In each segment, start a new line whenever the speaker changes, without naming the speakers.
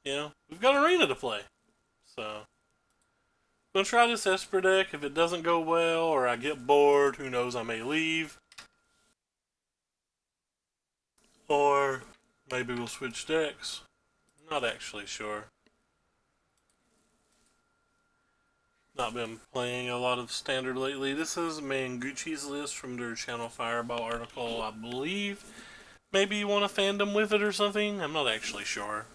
you know, we've got Arena to play. So, I'm gonna try this Esper deck. If it doesn't go well or I get bored, who knows, I may leave. Or maybe we'll switch decks. Not actually sure. Not been playing a lot of standard lately. This is Manguchi's list from their Channel Fireball article, I believe. Maybe you want a fandom with it or something? I'm not actually sure.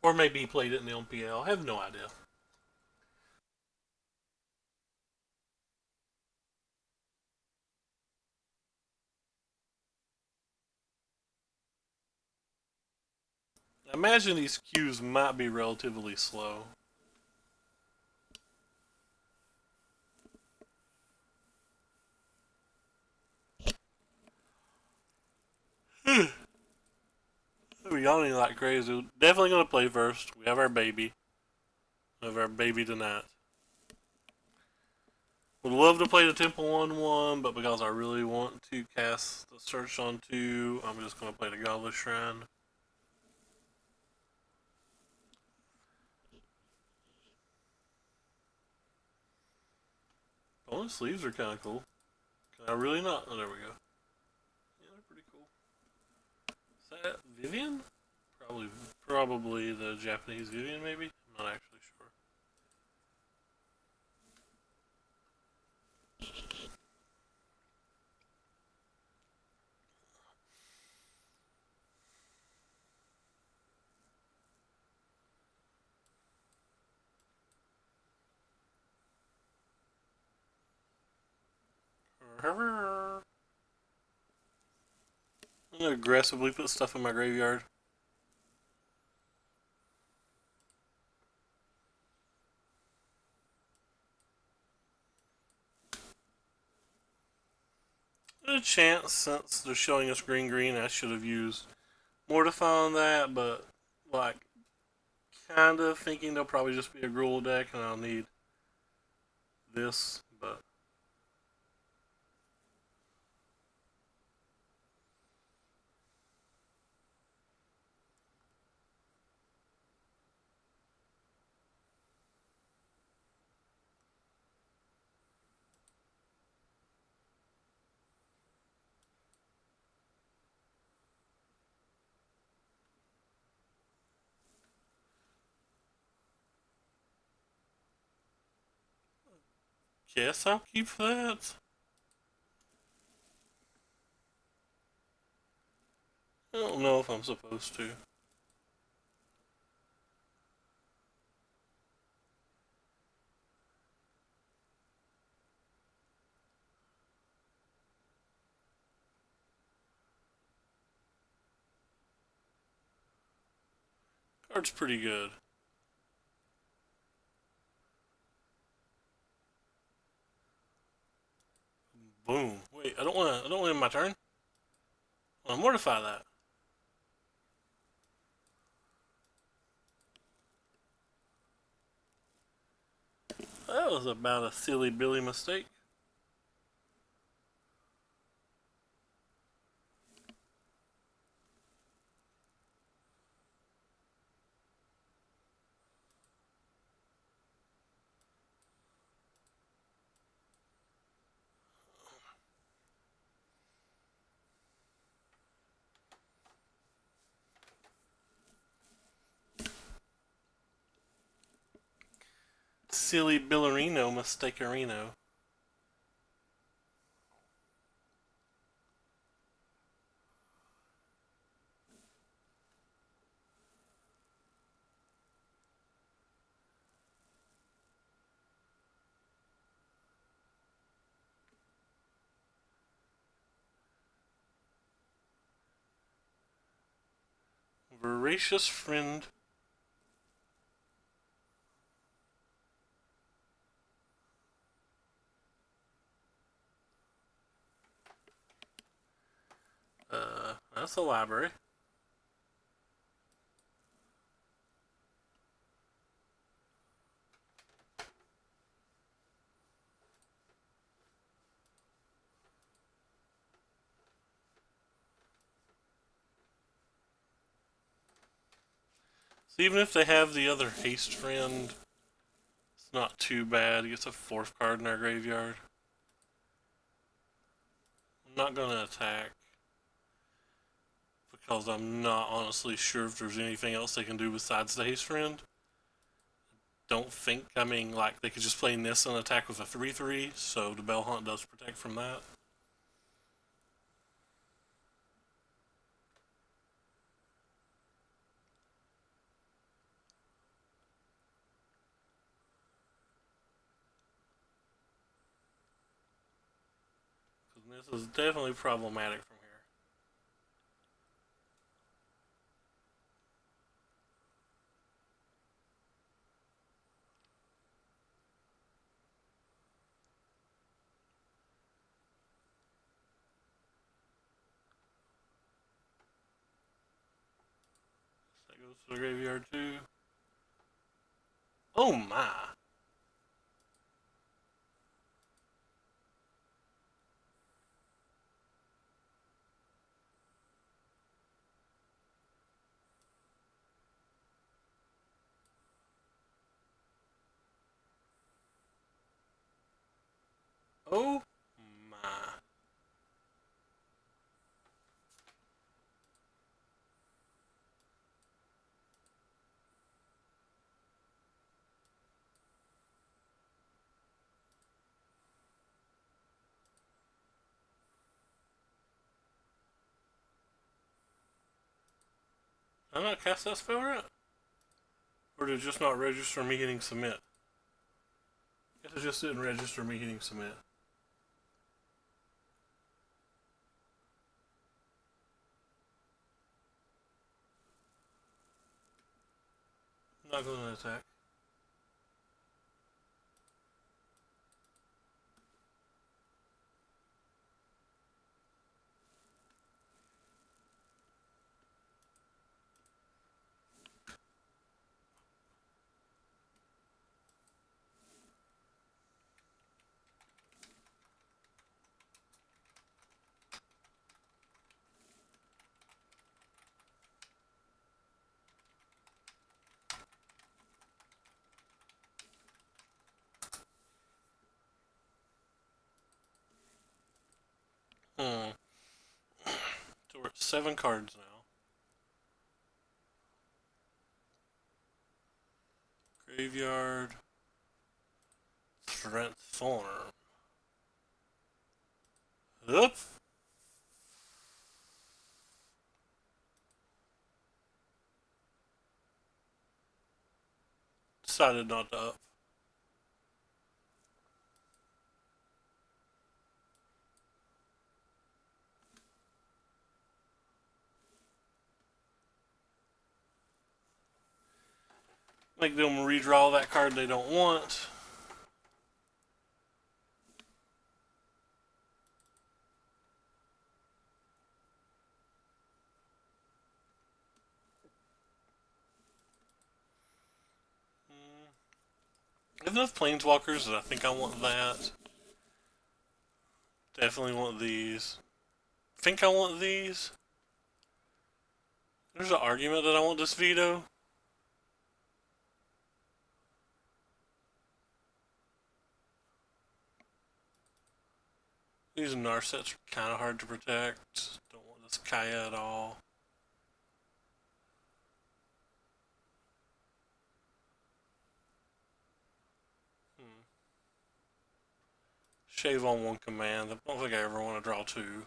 Or maybe he played it in the LPL. I have no idea. I imagine these queues might be relatively slow. We're yawning like crazy. Definitely gonna play first. We have our baby. We have our baby tonight. Would love to play the Temple 1-1, but because I really want to cast the Search on 2, I'm just gonna play the Godless Shrine. Oh, the sleeves are kind of cool. Can I really not? Oh, there we go. Yeah, they're pretty cool. Is that Vivian? Probably the Japanese Vivian, maybe? I'm not actually sure. I'm gonna aggressively put stuff in my graveyard. There's a chance, since they're showing us green green, I should have used Mortify on that, but like kind of thinking they'll probably just be a Gruul deck and I'll need this, but guess I'll keep that. I don't know if I'm supposed to. Card's pretty good. Boom. Wait, I don't want to end my turn. I'll mortify that. That was about a silly Billy mistake. Silly Billerino mistakerino. Voracious friend. That's a library. So even if they have the other haste friend, it's not too bad. He gets a 4th card in our graveyard. I'm not going to attack because I'm not honestly sure if there's anything else they can do besides the haste friend. Don't think, I mean, like, they could just play Nissa and attack with a 3/3, so the Bell Hunt does protect from that. Because Nissa is definitely problematic from here. That goes to the graveyard too. Oh my! Oh my! I'm not cast that spell right? Or did it just not register me hitting submit? I guess it just didn't register me hitting submit. I'm not going to attack. Hmm. So we're at 7 cards now. Graveyard. Transform. Up. Decided not to up. Make them redraw that card they don't want. I have enough planeswalkers that I think I want that. Definitely want these. Think I want these. There's an argument that I want this veto. These Narsets are kind of hard to protect. Don't want this Kaya at all. Shave on 1 command. I don't think I ever want to draw 2.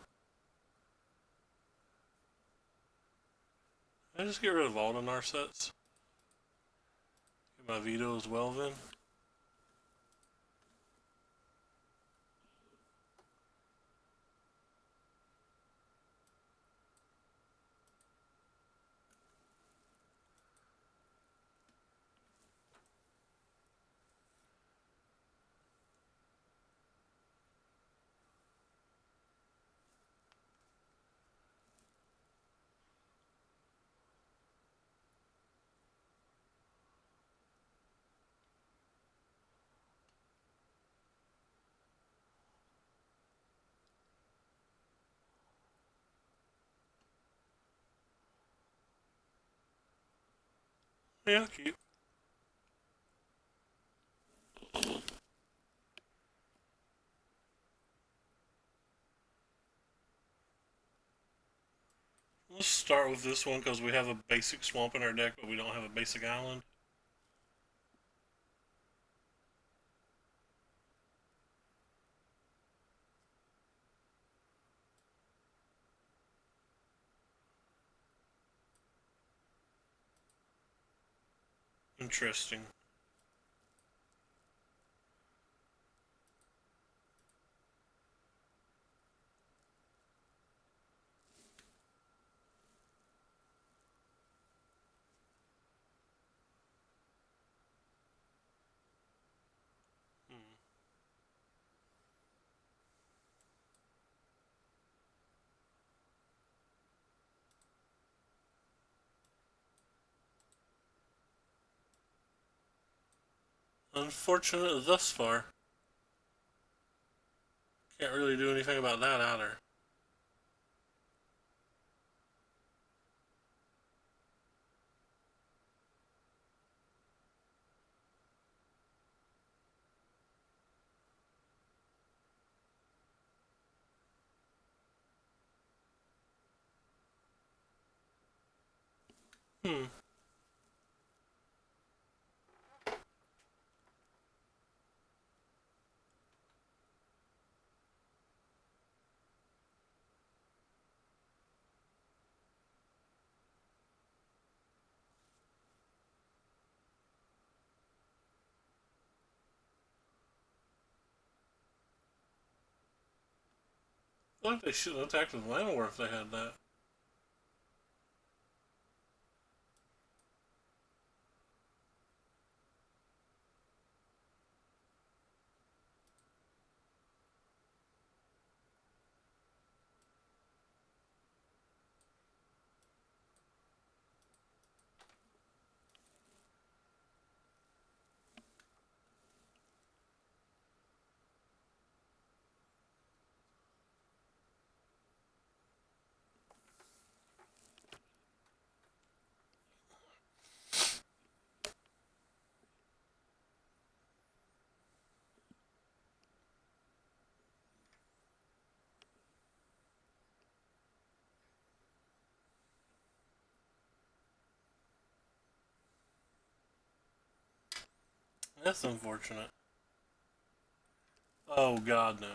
I just get rid of all the Narsets. Get my veto as well then. Yeah, keep. Let's start with this one because we have a basic swamp in our deck, but we don't have a basic island. Interesting. Hmm. Unfortunate thus far. Can't really do anything about that either. Hmm. I think they should have attacked with Land War if they had that. That's unfortunate. Oh god, no.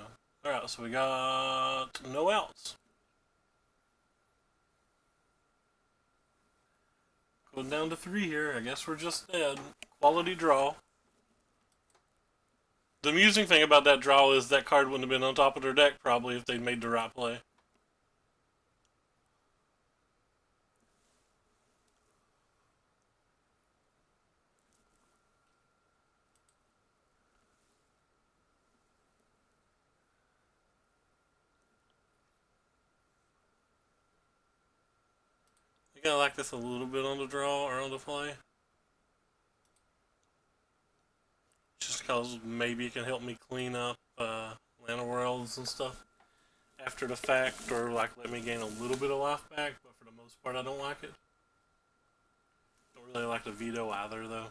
Alright, so we got no outs. Going down to 3 here. I guess we're just dead. Quality draw. The amusing thing about that draw is that card wouldn't have been on top of their deck probably if they'd made the right play. I think I like this a little bit on the draw or on the play. Just because maybe it can help me clean up Lana Worlds and stuff after the fact, or like let me gain a little bit of life back, but for the most part I don't like it. Don't really like the veto either though.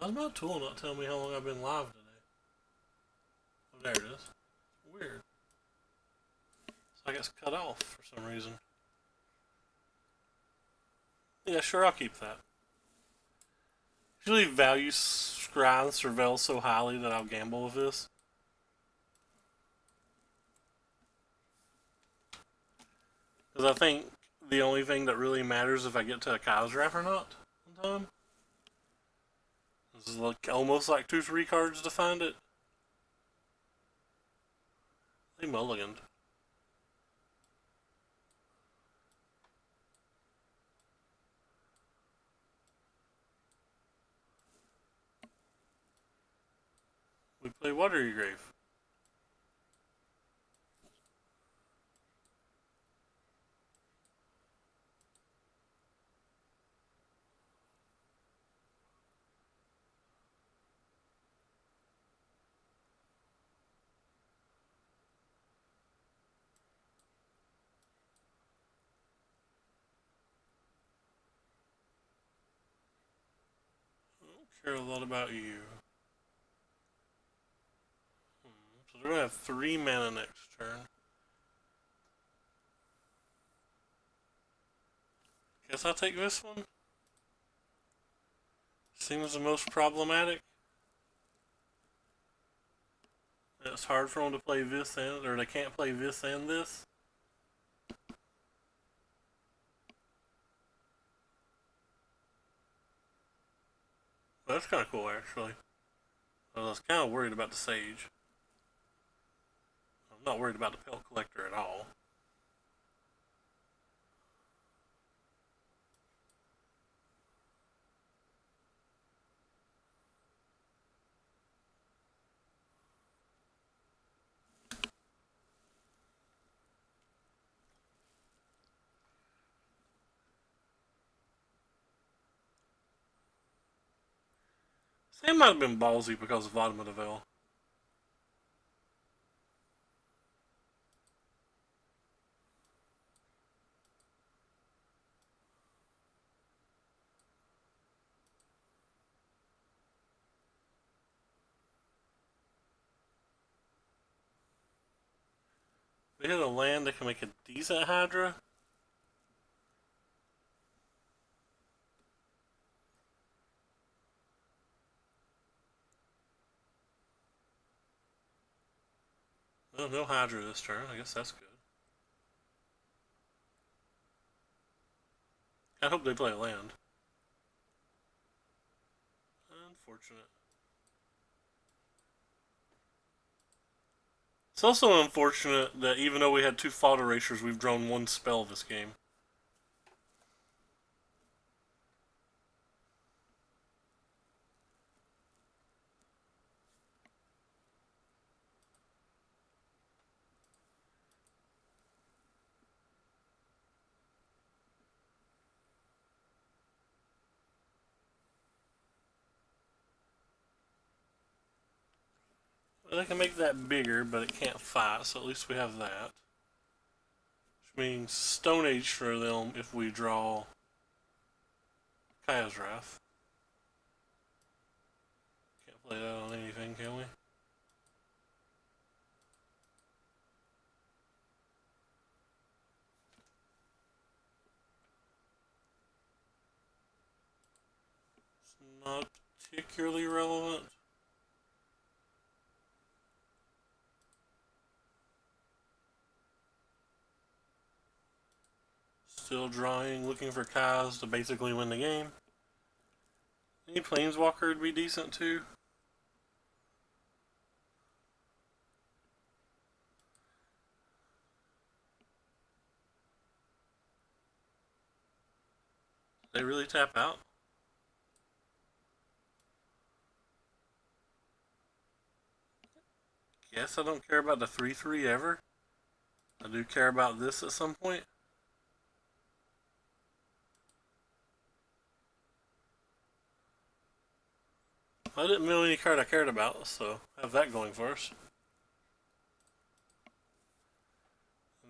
How's my tool not telling me how long I've been live today? Oh, there it is. Weird. So I guess cut off for some reason. Yeah, sure, I'll keep that. Usually value Scry and Surveil so highly that I'll gamble with this. Because I think the only thing that really matters if I get to a Kyle's Wrap or not in time. This is like almost like 2-3 cards to find it. They mulliganed. We play Watery Grave. care a lot about you. So they're gonna have 3 mana next turn. Guess I'll take this one. Seems the most problematic. It's hard for them to play this and, or they can't play this and this. Well, that's kind of cool, actually. I was kind of worried about the Sage. I'm not worried about the Pelt Collector at all. Sam might have been ballsy because of Bottom of the Veil. They hit a land that can make a decent Hydra. Well, no Hydra this turn. I guess that's good. I hope they play a land. Unfortunate. It's also unfortunate that even though we had 2 Fault Erasures, we've drawn 1 spell this game. Well, they can make that bigger, but it can't fight, so at least we have that. Which means Stone Age for them if we draw Kaya's Wrath. Can't play that on anything, can we? It's not particularly relevant. Still drawing, looking for Kaz to basically win the game. Any Planeswalker would be decent too. They really tap out. Guess I don't care about the 3/3 ever. I do care about this at some point. I didn't mill any card I cared about, so have that going for us.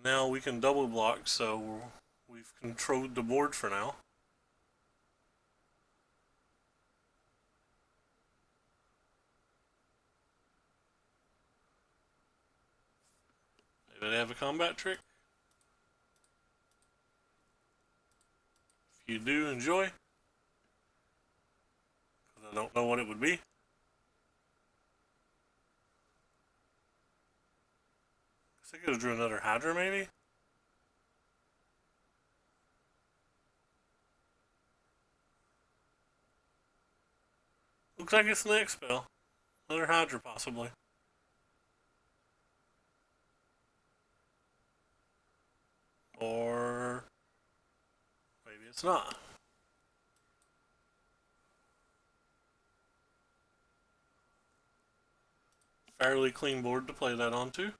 Now we can double block, so we've controlled the board for now. Maybe they have a combat trick. If you do, enjoy. Because I don't know what it would be. I could have drew another Hydra, maybe? Looks like it's the next spell. Another Hydra, possibly. Or maybe it's not. Fairly clean board to play that onto.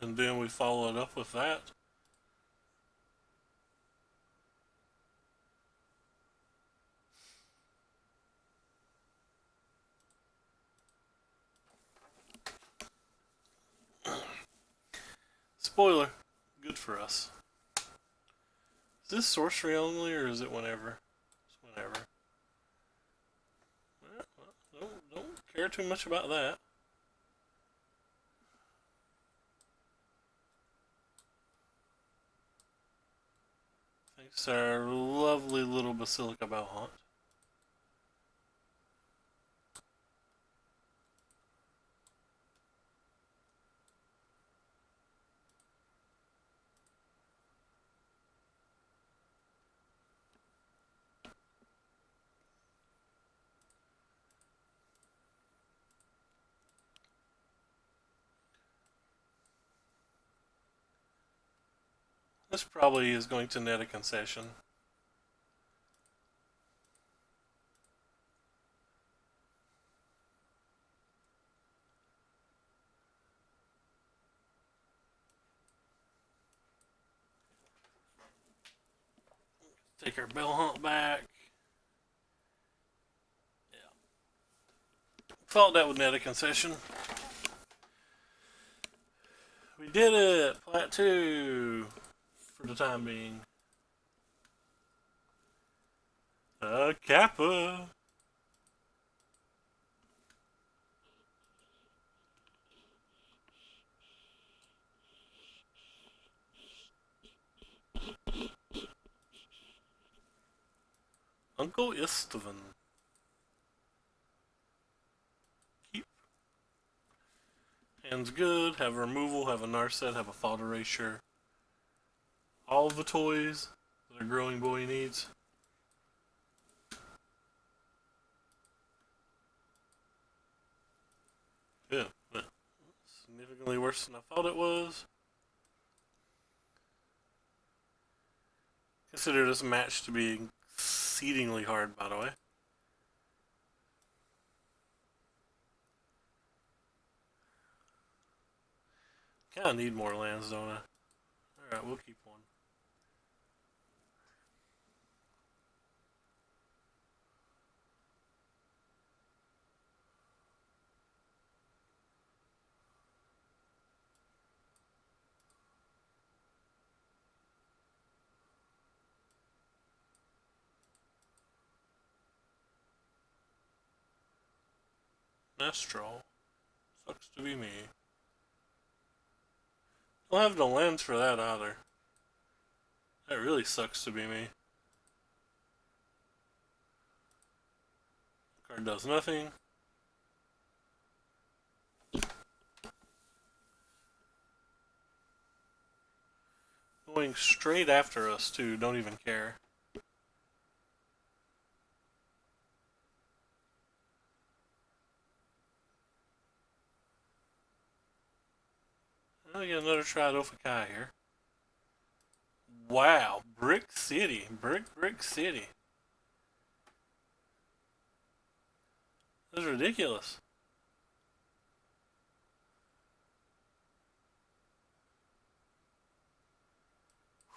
And then we follow it up with that. Spoiler, good for us. Is this sorcery only, or is it whenever? It's whenever. Well, don't care too much about that. Thanks to our lovely little Basilica Bellhaunt. This probably is going to net a concession. Take our Bellhaunt back. Yeah. Thought that would net a concession. We did it! Plat 2! For the time being. Kappa! Uncle Istvan. Keep. Hands good, have a removal, have a Narset, have a Fault Erasure. All of the toys that a growing boy needs. Yeah, significantly worse than I thought it was. Consider this match to be exceedingly hard, by the way. Kinda need more lands, don't I? Alright, we'll keep one. Astral. Sucks to be me. Don't have no lands for that either. That really sucks to be me. Card does nothing. Going straight after us too, don't even care. I get another Triadophagi here. Wow, Brick City. Brick City. That's ridiculous.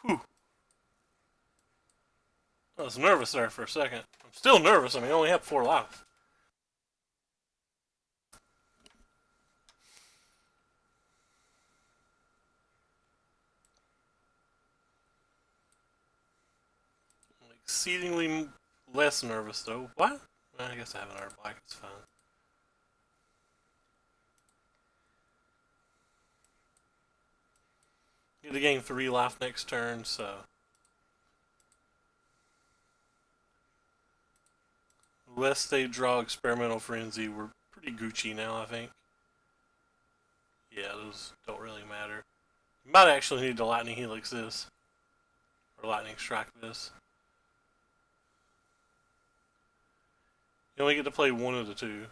Whew. I was nervous there for a second. I'm still nervous. I mean, I only have 4 lives. I'm exceedingly less nervous, though. What? I guess I have another black. It's fine. Get to gain 3 life next turn, so. Unless they draw Experimental Frenzy, we're pretty Gucci now, I think. Yeah, those don't really matter. You might actually need to Lightning Helix this. Or Lightning Strike this. You only get to play one of the two.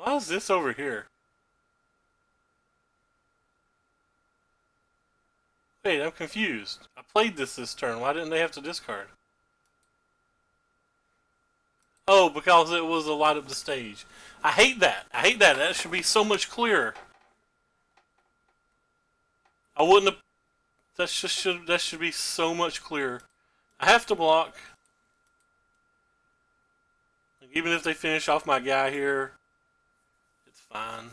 Why is this over here? Wait, I'm confused. I played this turn. Why didn't they have to discard? Oh, because it was a light up the stage. I hate that. I hate that. That should be so much clearer. I wouldn't have. That should be so much clearer. I have to block. Even if they finish off my guy here, it's fine.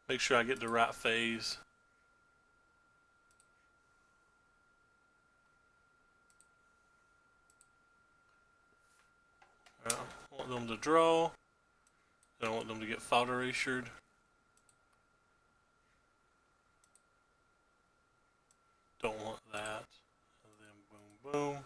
Make sure I get the right phase. I want them to draw. I want them to get fodder erasured. Don't want that. And then boom, boom.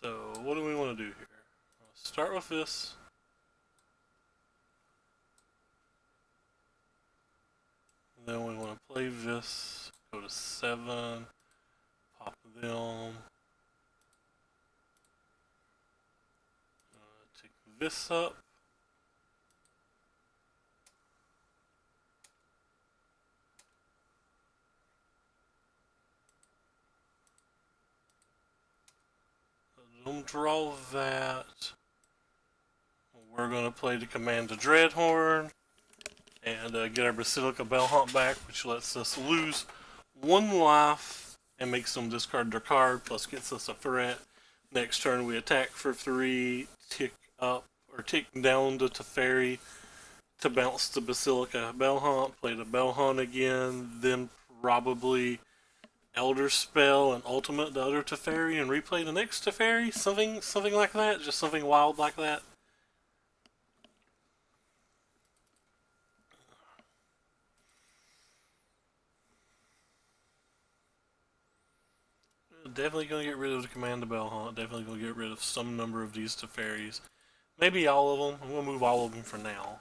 So what do we want to do here? Start with this. And then we want to play this. Go to 7. Pop them. Take this up. Don't draw that. We're going to play the command to Dreadhorn and get our Basilica Bellhaunt back, which lets us lose 1 life and makes them discard their card, plus gets us a threat. Next turn we attack for 3, tick up or tick down to Teferi to bounce the Basilica Bellhaunt, play the Bellhaunt again, then probably Elder Spell and Ultimate the other Teferi and replay the next Teferi, something like that, just something wild like that. Definitely gonna get rid of the Command the Bellhaunt. Definitely gonna get rid of some number of these Teferis. Maybe all of them. I'm gonna move all of them for now.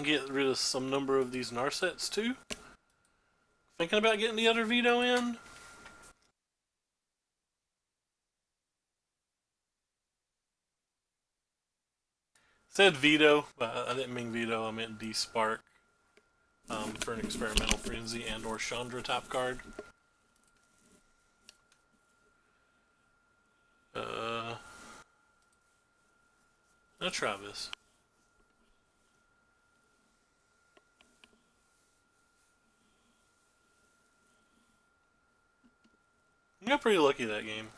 Get rid of some number of these Narsets too. Thinking about getting the other Veto in. Said Veto, but I didn't mean Veto. I meant D-Spark for an Experimental Frenzy and or Chandra type card. Now try this. I got pretty lucky that game.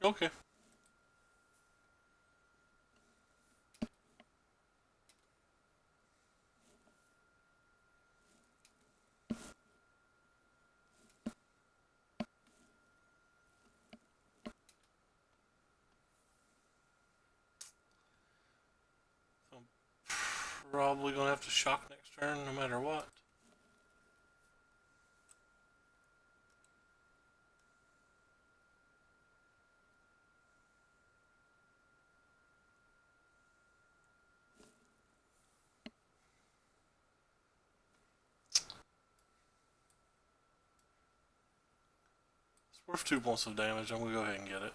Okay. I'm probably gonna have to shock next turn no matter what. It's worth 2 points of damage. I'm gonna go ahead and get it.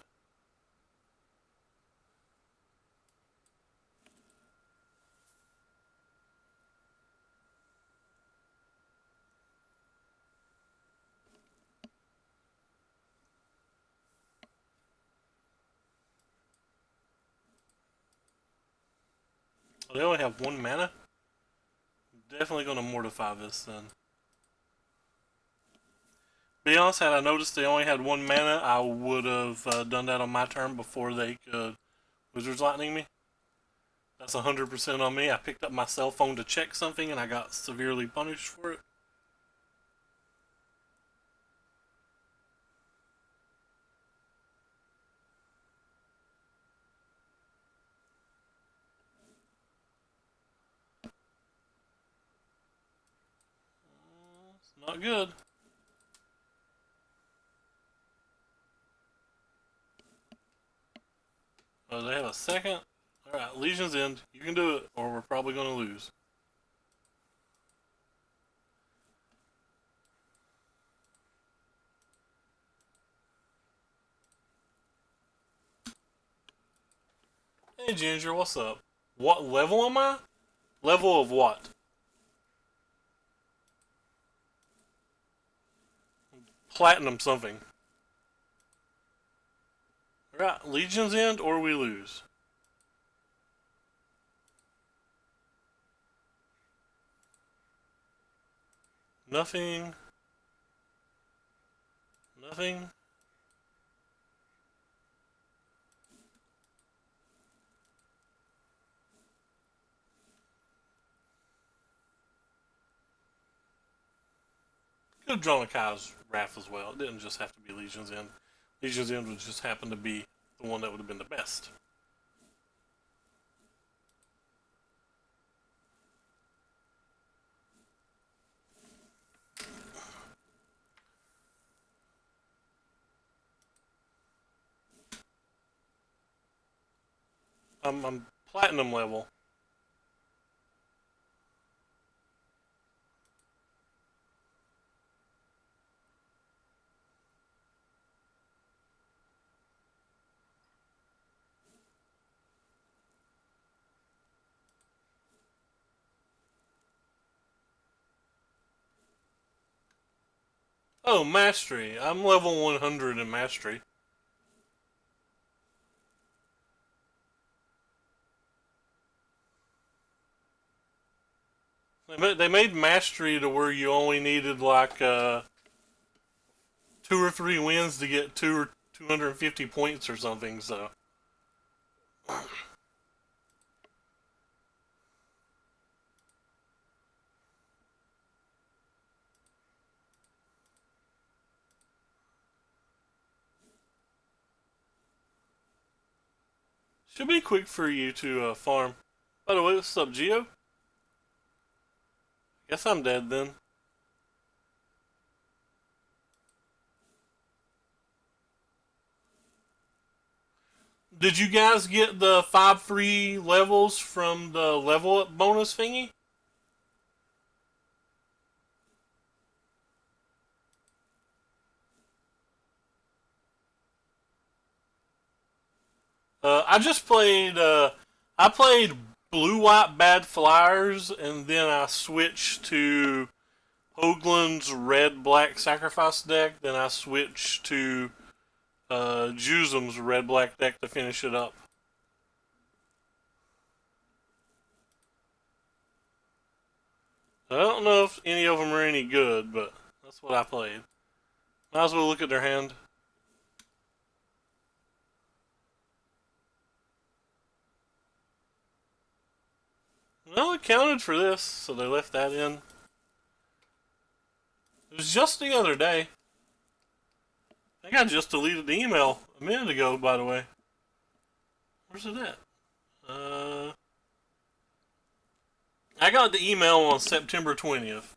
They only have 1 mana? definitely going to mortify this then. Be honest, had I noticed they only had 1 mana, I would have done that on my turn before they could Wizard's Lightning me. That's 100% on me. I picked up my cell phone to check something and I got severely punished for it. It's not good. Oh, they have a second? Alright, Legion's End. You can do it, or we're probably going to lose. Hey Ginger, what's up? What level am I? Level of what? Platinum something. Alright, Legion's End, or we lose. Nothing. Nothing. Could have drawn a Kai's Wrath as well. It didn't just have to be Legion's End. Legion's End would just happen to be the one that would have been the best. I'm platinum level. Oh, Mastery. I'm level 100 in Mastery. They made Mastery to where you only needed like 2 or 3 wins to get 250 points or something, so. Should be quick for you to farm. By the way, what's up, Geo? Guess I'm dead then. Did you guys get the 5 free levels from the level up bonus thingy? I just played. I played Blue White Bad Flyers, and then I switched to Hoagland's Red Black Sacrifice deck. Then I switched to Jusum's Red Black deck to finish it up. I don't know if any of them are any good, but that's what I played. Might as well look at their hand. Well, it counted for this, so they left that in. It was just the other day. I think I just deleted the email a minute ago, by the way. Where's it at? I got the email on September 20th.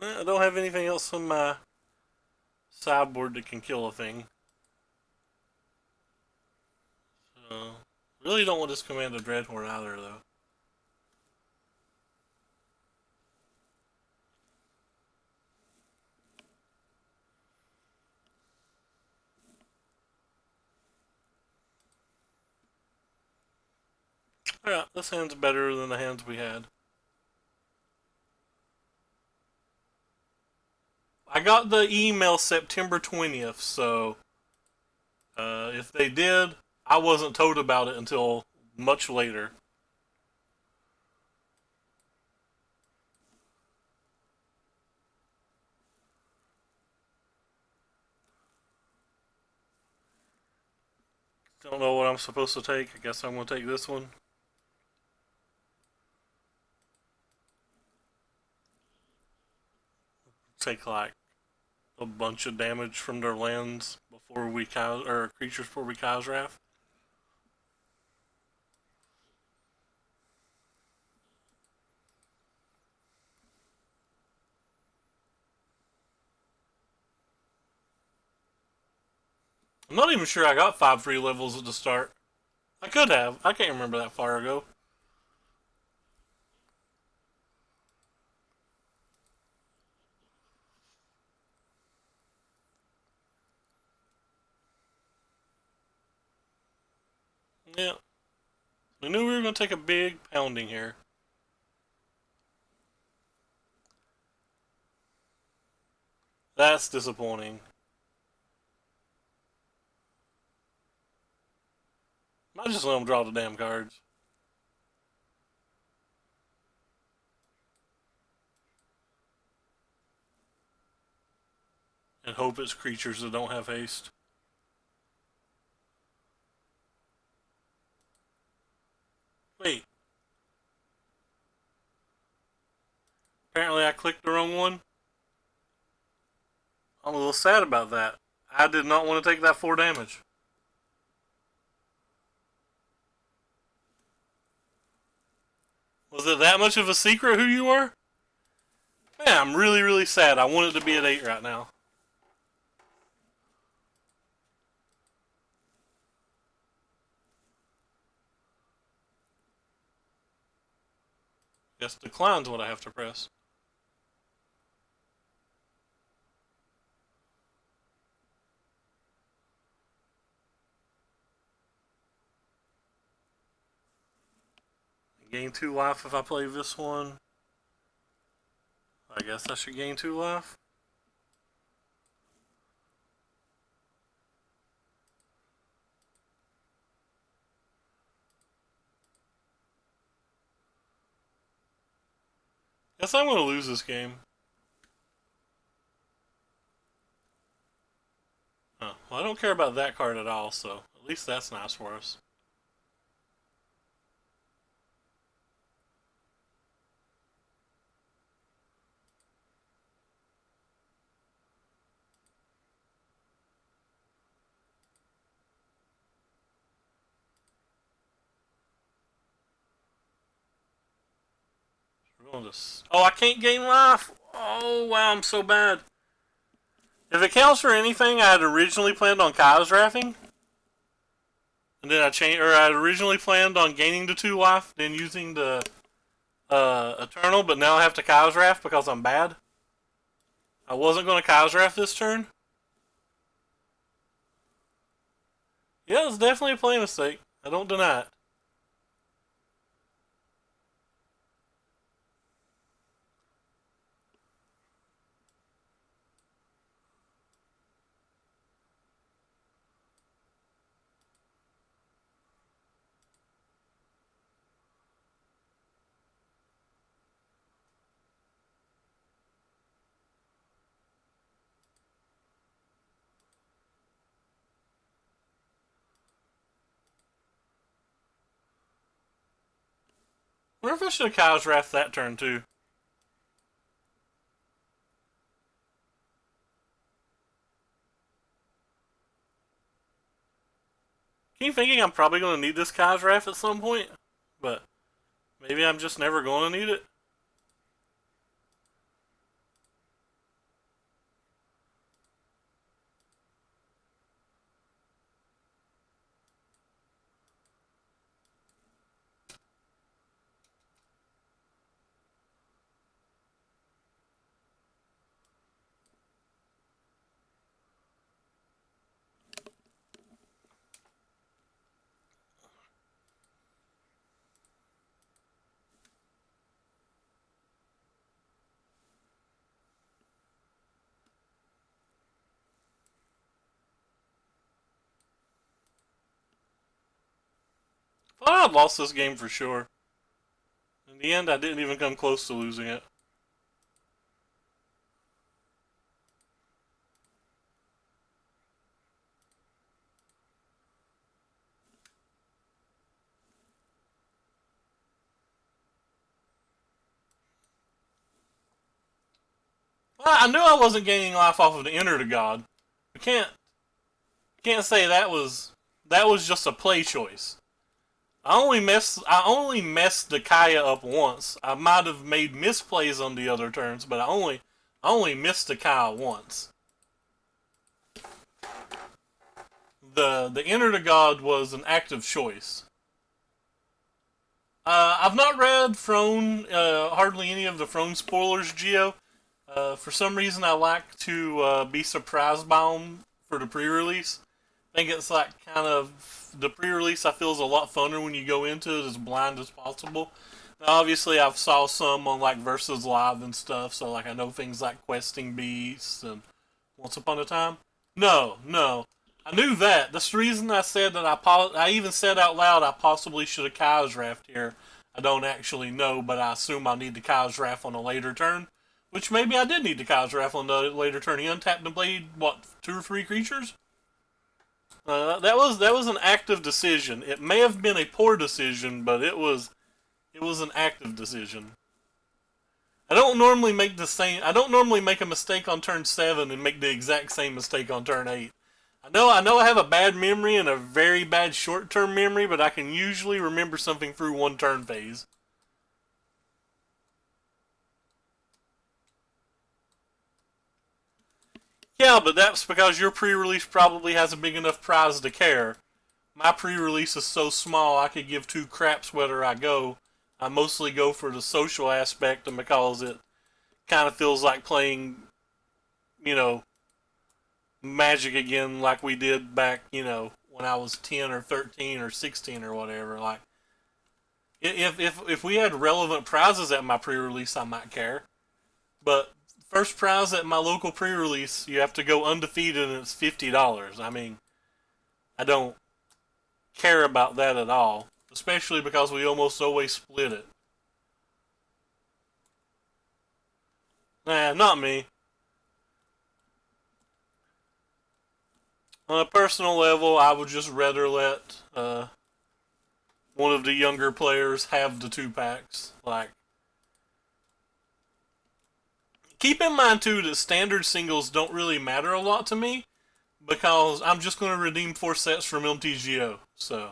I don't have anything else on my sideboard that can kill a thing. So, really don't want this Commander Dreadhorde either, though. Alright, this hand's better than the hands we had. I got the email September 20th, so if they did, I wasn't told about it until much later. Don't know what I'm supposed to take. I guess I'm going to take this one. Take like a bunch of damage from their lands before we or creatures before we Kazrath. I'm not even sure I got 5 free levels at the start. I could have. I can't remember that far ago. Yeah. We knew we were going to take a big pounding here. That's disappointing. Might just let them draw the damn cards. And hope it's creatures that don't have haste. Wait. Apparently I clicked the wrong one. I'm a little sad about that. I did not want to take that 4 damage. Was it that much of a secret who you were? Man, I'm really, really sad. I want it to be at 8 right now. Guess decline's what I have to press. Gain 2 life if I play this one. I guess I should gain 2 life. Guess I'm going to lose this game. Oh, well, I don't care about that card at all, so at least that's nice for us. We're going to... Oh, I can't gain life! Oh, wow, I'm so bad. If it counts for anything, I had originally planned on Kazrathing. And then I had originally planned on gaining the 2 life, then using the Eternal, but now I have to Kazrath because I'm bad. I wasn't going to Kazrath this turn. Yeah, it's definitely a play mistake. I don't deny it. I wonder if I should have Kazrath that turn too. Keep thinking I'm probably going to need this Kazrath at some point, but maybe I'm just never going to need it. Thought I'd lost this game for sure. In the end, I didn't even come close to losing it. Well, I knew I wasn't gaining life off of the Enter to God. I can't say that was just a play choice. I only messed the Kaya up once. I might have made misplays on the other turns, but I only missed the Kaya once. The Enter to God was an active choice. I've not read Throne, hardly any of the Throne spoilers, Geo. For some reason, I like to be surprised by them for the pre-release. I think it's like kind of the pre-release. I feel is a lot funner when you go into it as blind as possible. Now, obviously, I've saw some on like Versus Live and stuff, so like I know things like Questing Beasts and Once Upon a Time. No, no, I knew that. That's the reason I said that I even said out loud I possibly should have Kyle's Raft here. I don't actually know, but I assume I'll need the Kyle's Raft on a later turn. Which maybe I did need the Kyle's Raft on the later turn. He untapped and played, what, 2 or 3 creatures? That was an active decision. It may have been a poor decision, but it was an active decision. I don't normally make a mistake on turn 7 and make the exact same mistake on turn 8. I know I have a bad memory and a very bad short-term memory, but I can usually remember something through one turn phase. Yeah, but that's because your pre-release probably has a big enough prize to care. My pre-release is so small I could give two craps whether I go. I mostly go for the social aspect and because it kind of feels like playing, you know, Magic again like we did back, when I was 10 or 13 or 16 or whatever. Like, if we had relevant prizes at my pre-release, I might care. But first prize at my local pre-release, you have to go undefeated and it's $50. I mean, I don't care about that at all, especially because we almost always split it. Nah, not me. On a personal level, I would just rather let one of the younger players have the 2 packs. Like, keep in mind too that standard singles don't really matter a lot to me because I'm just going to redeem 4 sets from MTGO. So,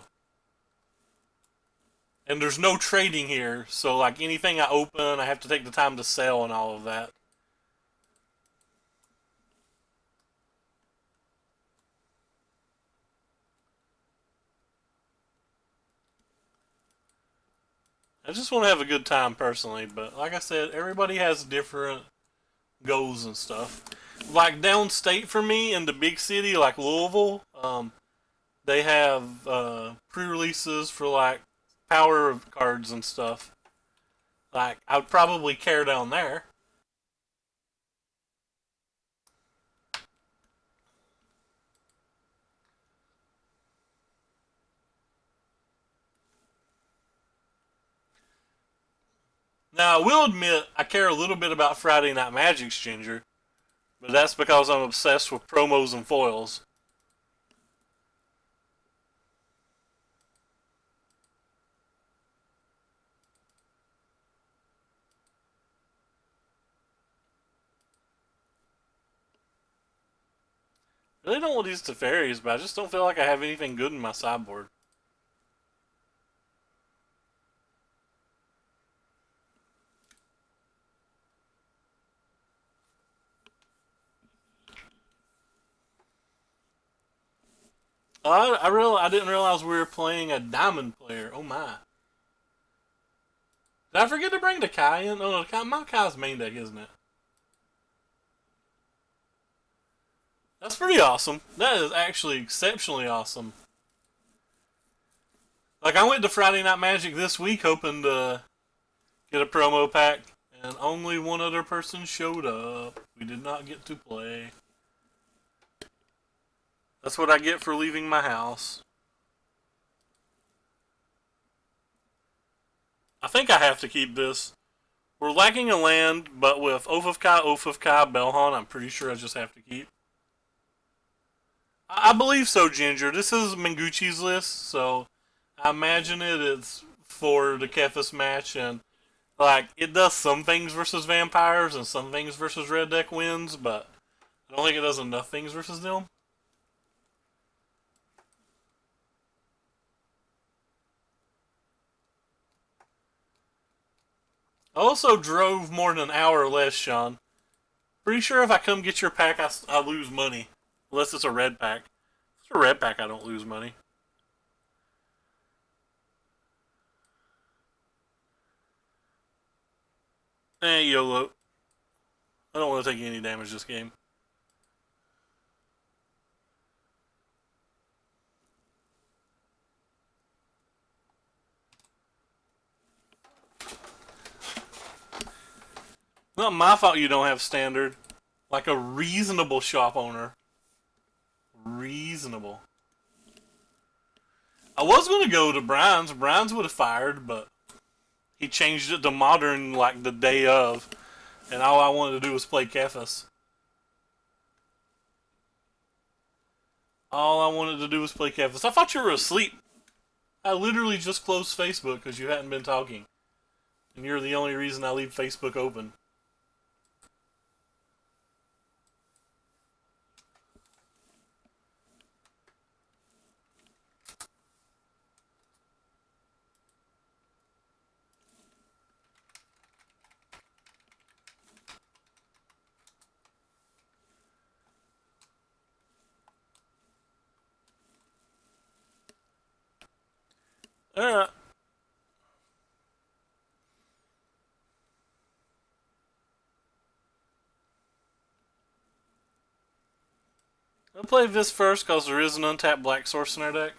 and there's no trading here, so like anything I open, I have to take the time to sell and all of that. I just want to have a good time personally, but like I said, everybody has different goals and stuff. Like downstate for me in the big city, like Louisville, they have pre-releases for like power cards and stuff. Like I would probably care down there. Now I will admit I care a little bit about Friday Night Magic Ginger, but that's because I'm obsessed with promos and foils. I really don't want these Teferis, but I just don't feel like I have anything good in my sideboard. I didn't realize we were playing a diamond player. Oh my! Did I forget to bring the Kai in? Oh no, my Kai's main deck, isn't it? That's pretty awesome. That is actually exceptionally awesome. Like I went to Friday Night Magic this week hoping to get a promo pack, and only one other person showed up. We did not get to play. That's what I get for leaving my house. I think I have to keep this. We're lacking a land, but with Oath of Kai, Belhan, I'm pretty sure I just have to keep. I believe so, Ginger. This is Menguchi's list, so I imagine it's for the Kefis match, and like it does some things versus vampires and some things versus red deck wins, but I don't think it does enough things versus them. I also drove more than an hour or less, Sean. Pretty sure if I come get your pack, I lose money. Unless it's a red pack. If it's a red pack, I don't lose money. YOLO. I don't want to take any damage this game. Not my fault you don't have standard. Like a reasonable shop owner. Reasonable. I was going to go to Brian's. Brian's would have fired, but he changed it to modern like the day of. And all I wanted to do was play Kefis. All I wanted to do was play Kefis. I thought you were asleep. I literally just closed Facebook because you hadn't been talking. And you're the only reason I leave Facebook open. Alright. I'll play this first because there is an untapped black source in our deck.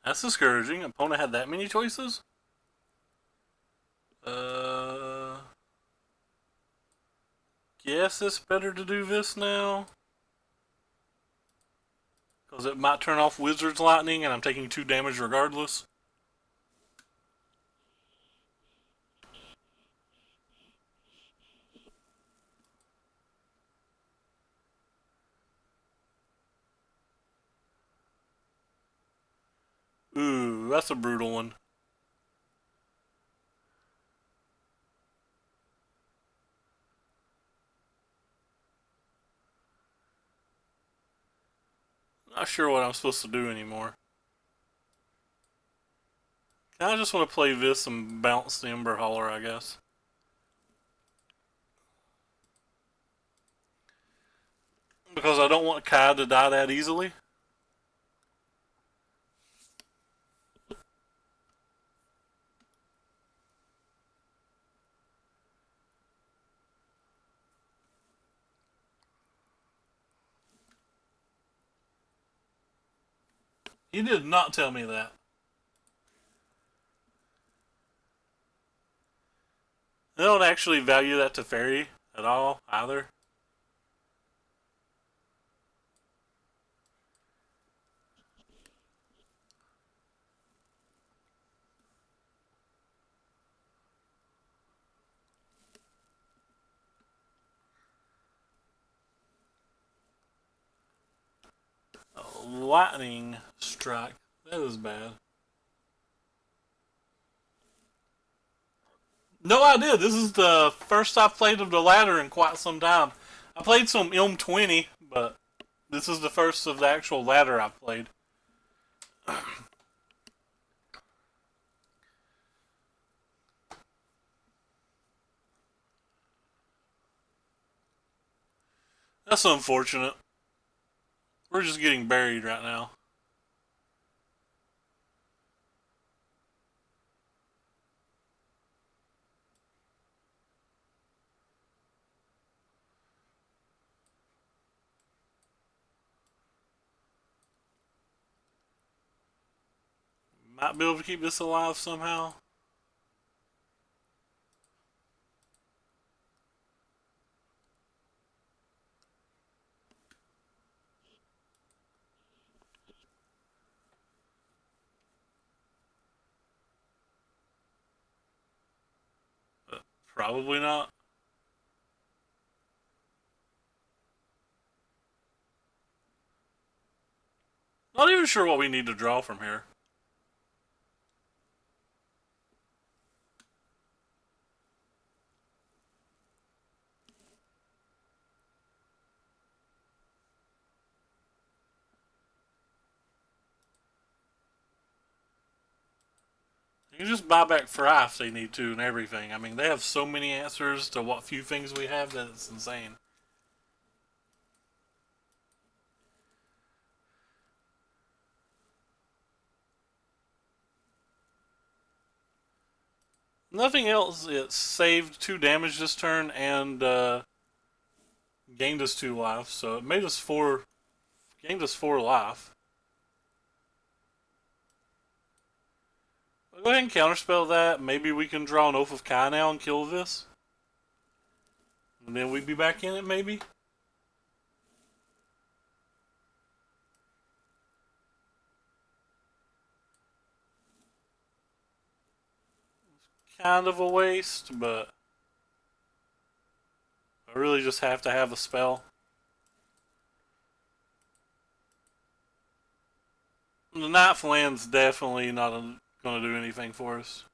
That's discouraging. Opponent had that many choices? Guess it's better to do this now. Because it might turn off Wizard's Lightning and I'm taking 2 damage regardless. Ooh, that's a brutal one. Not sure what I'm supposed to do anymore. I just want to play this and bounce the Ember Hauler, I guess. Because I don't want Kai to die that easily. You did not tell me that. I don't actually value that to Fairy at all, either. Lightning Strike. That is bad. No idea. This is the first I've played of the ladder in quite some time. I played some M20, but this is the first of the actual ladder I've played. That's unfortunate. We're just getting buried right now. Might be able to keep this alive somehow. But probably not. Not even sure what we need to draw from here. You can just buy back Fry if they need to and everything. I mean, they have so many answers to what few things we have that it's insane. Nothing else. It saved 2 damage this turn and gained us 2 life, so it made us 4. Gained us 4 life. I'll go ahead and counterspell that. Maybe we can draw an Oath of Kai now and kill this. And then we'd be back in it, maybe? Kind of a waste, but I really just have to have a spell. The Ninth Land's definitely not going to do anything for us.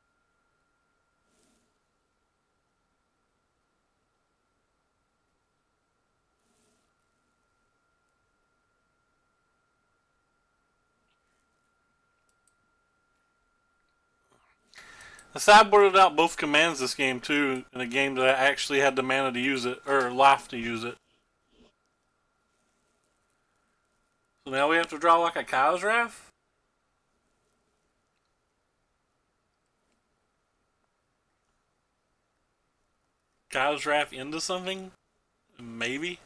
I sideboarded out both commands this game too, in a game that I actually had the mana to use it, or life to use it. So now we have to draw like a Kai's Wrath? Kai's Wrath into something? Maybe?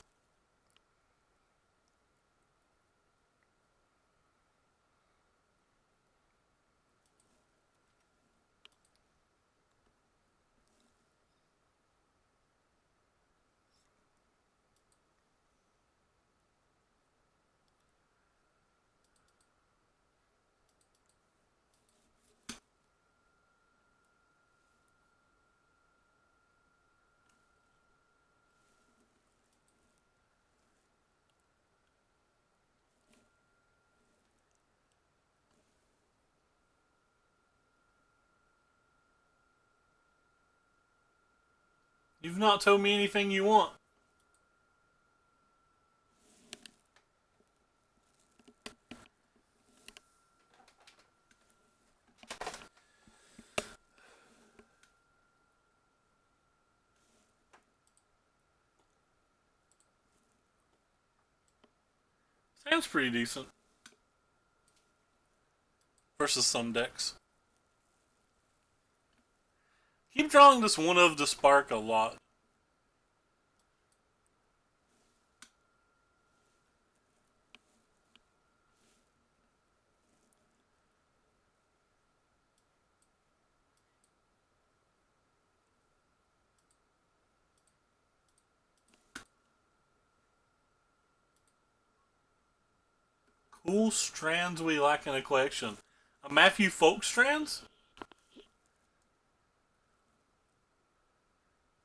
You've not told me anything you want. Sounds pretty decent. Versus some decks. Keep drawing this one of the spark a lot. Cool strands we lack in a collection. A Matthew Folk strands?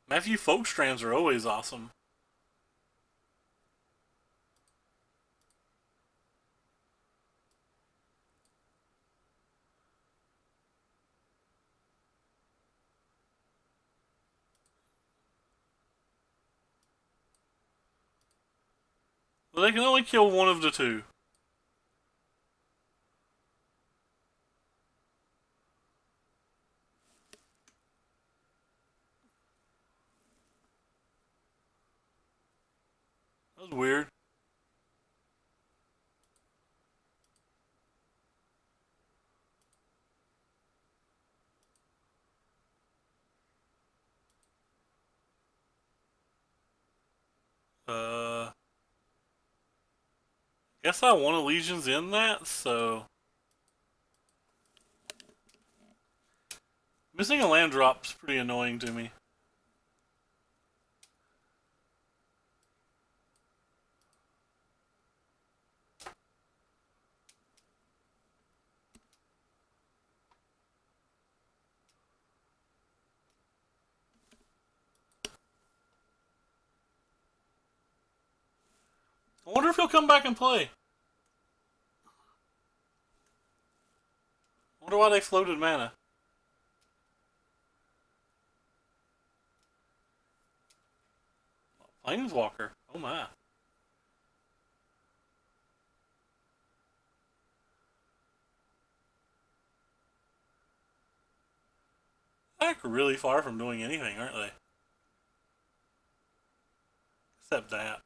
Matthew Folk strands are always awesome. But they can only kill one of the two. That was weird. Guess I want a Legion's in that, so Missing a land drop's pretty annoying to me. I wonder if he'll come back and play. I wonder why they floated mana. Planeswalker. Oh my. They're really far from doing anything, aren't they? Except that.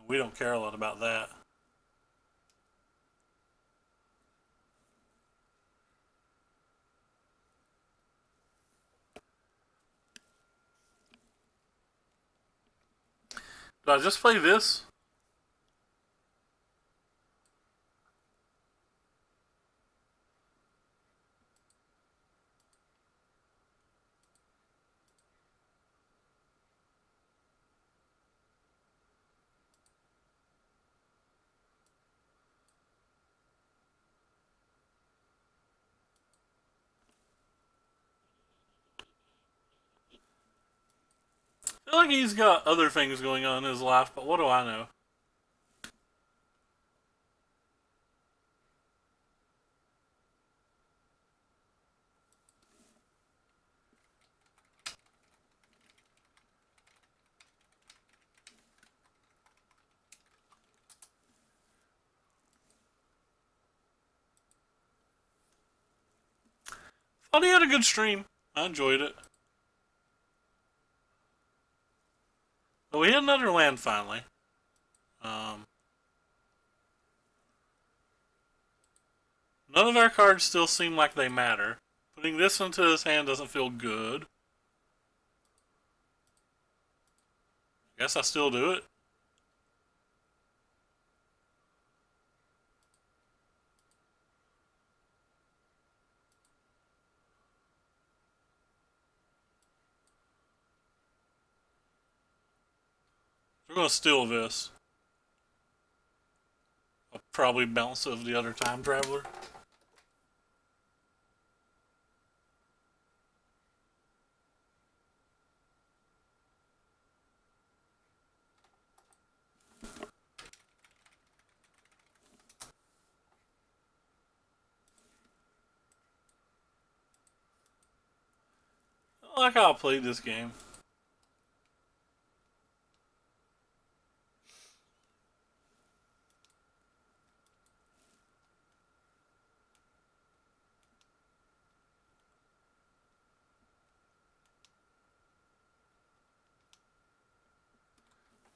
We don't care a lot about that. Did I just play this? I feel like he's got other things going on in his life, but what do I know? Thought he had a good stream. I enjoyed it. But we hit another land finally. None of our cards still seem like they matter. Putting this into his hand doesn't feel good. Guess I still do it. We're gonna steal this. I'll probably bounce of the other time traveler. I like how I played this game.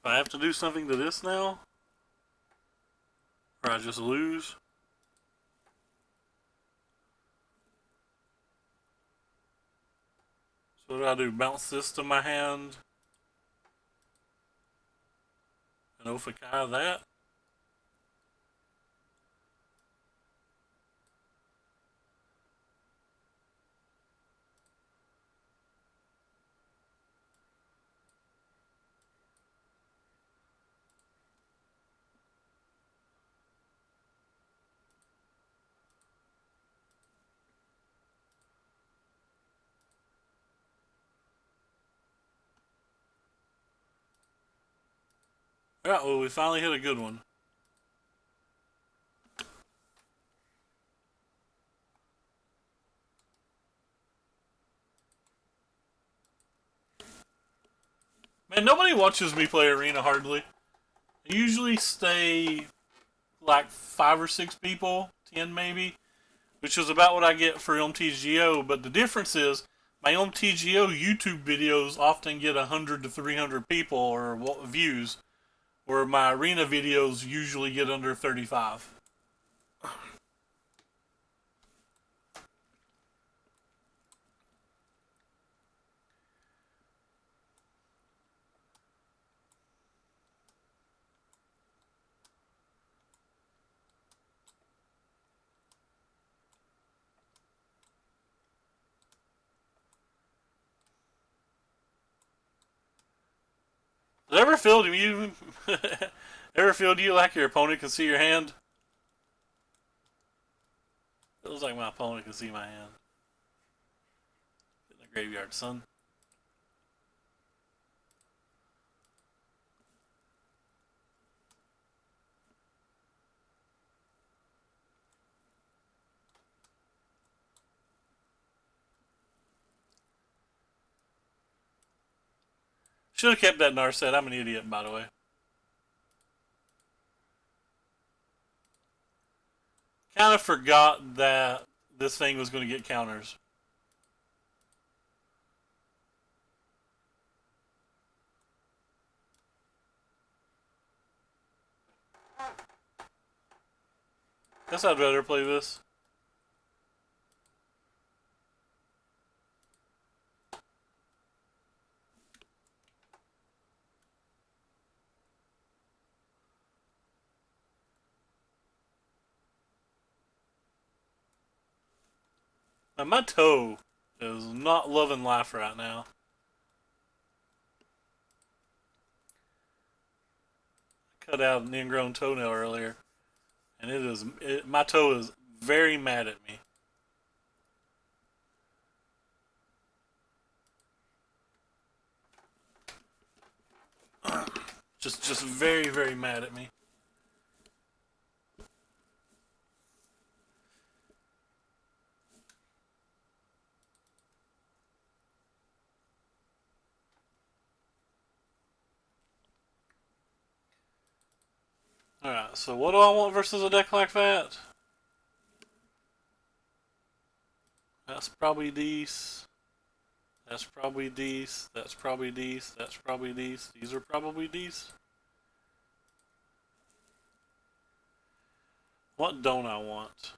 If I have to do something to this now, or I just lose. So what do I do? Bounce this to my hand and Ophikai that? Yeah, well, we finally hit a good one. Man, nobody watches me play Arena hardly. I usually stay like 5 or 6 people, 10 maybe, which is about what I get for MTGO. But the difference is my MTGO YouTube videos often get 100 to 300 people or views, where my Arena videos usually get under 35. Does it ever feel to you? Ever feel to you like your opponent can see your hand? Feels like my opponent can see my hand. In the graveyard, son. Should have kept that Narset. I'm an idiot, by the way. Kind of forgot that this thing was going to get counters. Guess I'd rather play this. Now, my toe is not loving life right now. I cut out an ingrown toenail earlier, and my toe is very mad at me. Just very, very mad at me. Alright, so what do I want versus a deck like that? That's probably these. That's probably these. That's probably these. That's probably these. These are probably these. What don't I want?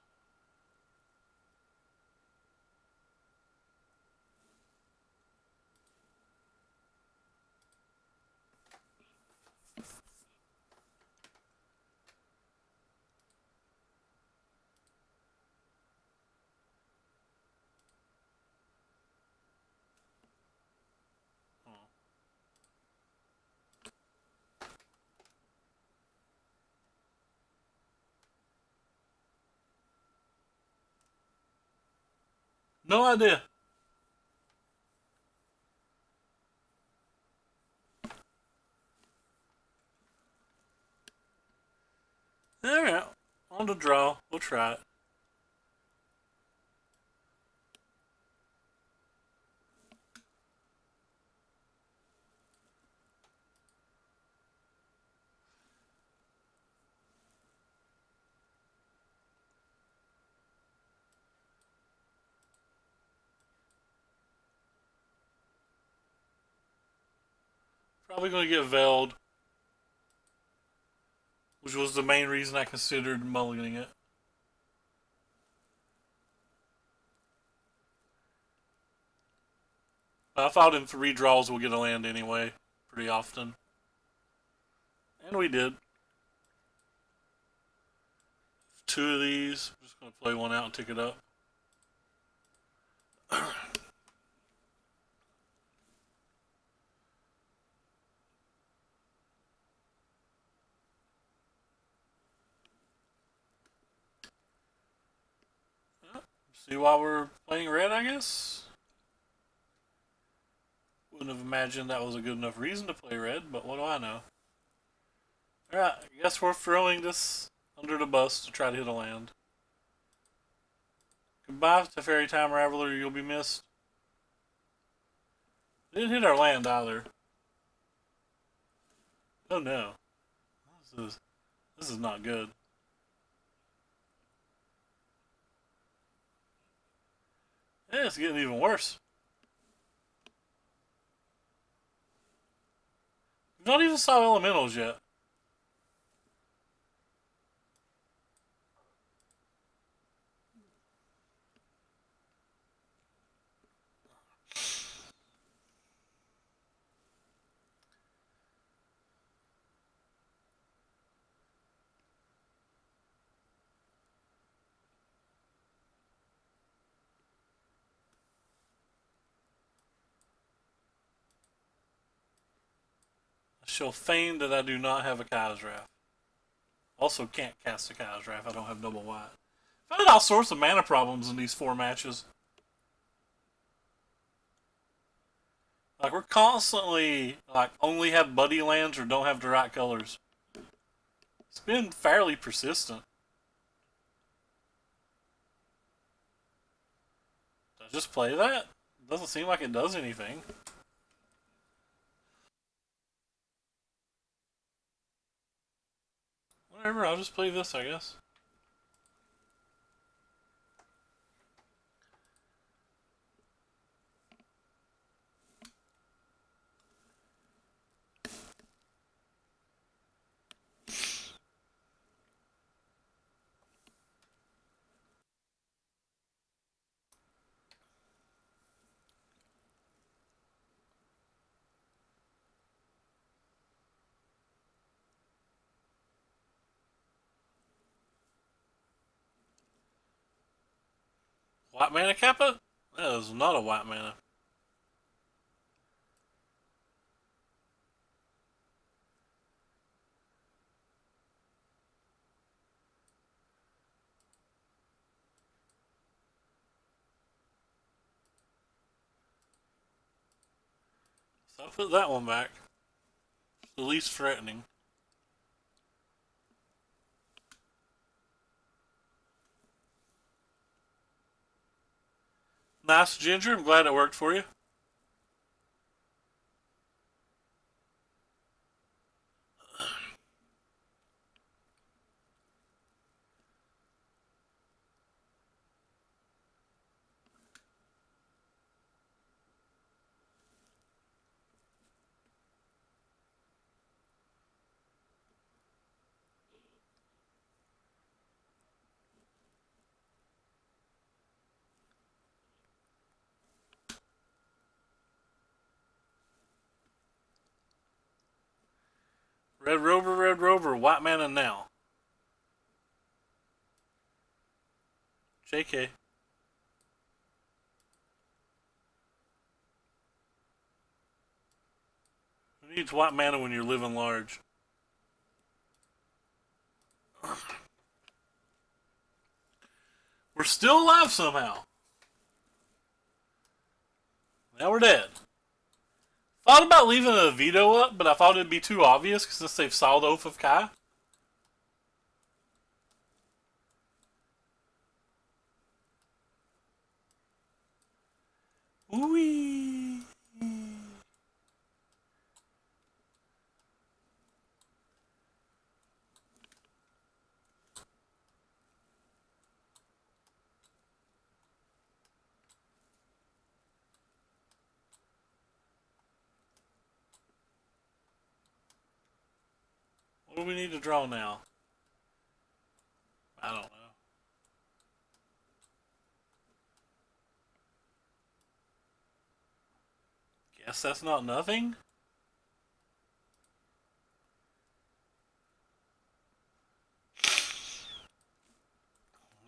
No idea. Alright, on the draw. We'll try it. Probably going to get Veiled, which was the main reason I considered mulliganing it. I thought in 3 draws we'll get a land anyway, pretty often. And we did. 2 of these. I'm just going to play one out and tick it up. See why we're playing red, I guess? Wouldn't have imagined that was a good enough reason to play red, but what do I know? Alright, I guess we're throwing this under the bus to try to hit a land. Goodbye to Fairy Time Raveler, you'll be missed. Didn't hit our land either. Oh no. This is not good. Yeah, it's getting even worse. We've not even saw elementals yet. shall feign that I do not have a Kai's Wrath. Also can't cast a Kai's Wrath. I don't have double white. I've had all sorts of mana problems in these 4 matches. Like, we're constantly, like, only have buddy lands or don't have the right colors. It's been fairly persistent. Did I just play that? It doesn't seem like it does anything. Whatever, I'll just play this, I guess. White mana Kappa? That is not a white mana. So I'll put that one back. It's the least threatening. Nice, Ginger. I'm glad it worked for you. Red Rover, white mana now. JK. Who needs white mana when you're living large? We're still alive somehow. Now we're dead. Thought about leaving a veto up, but I thought it'd be too obvious since they've solved Oath of Kai. Ooh-wee. What do we need to draw now? I don't know. Guess that's not nothing?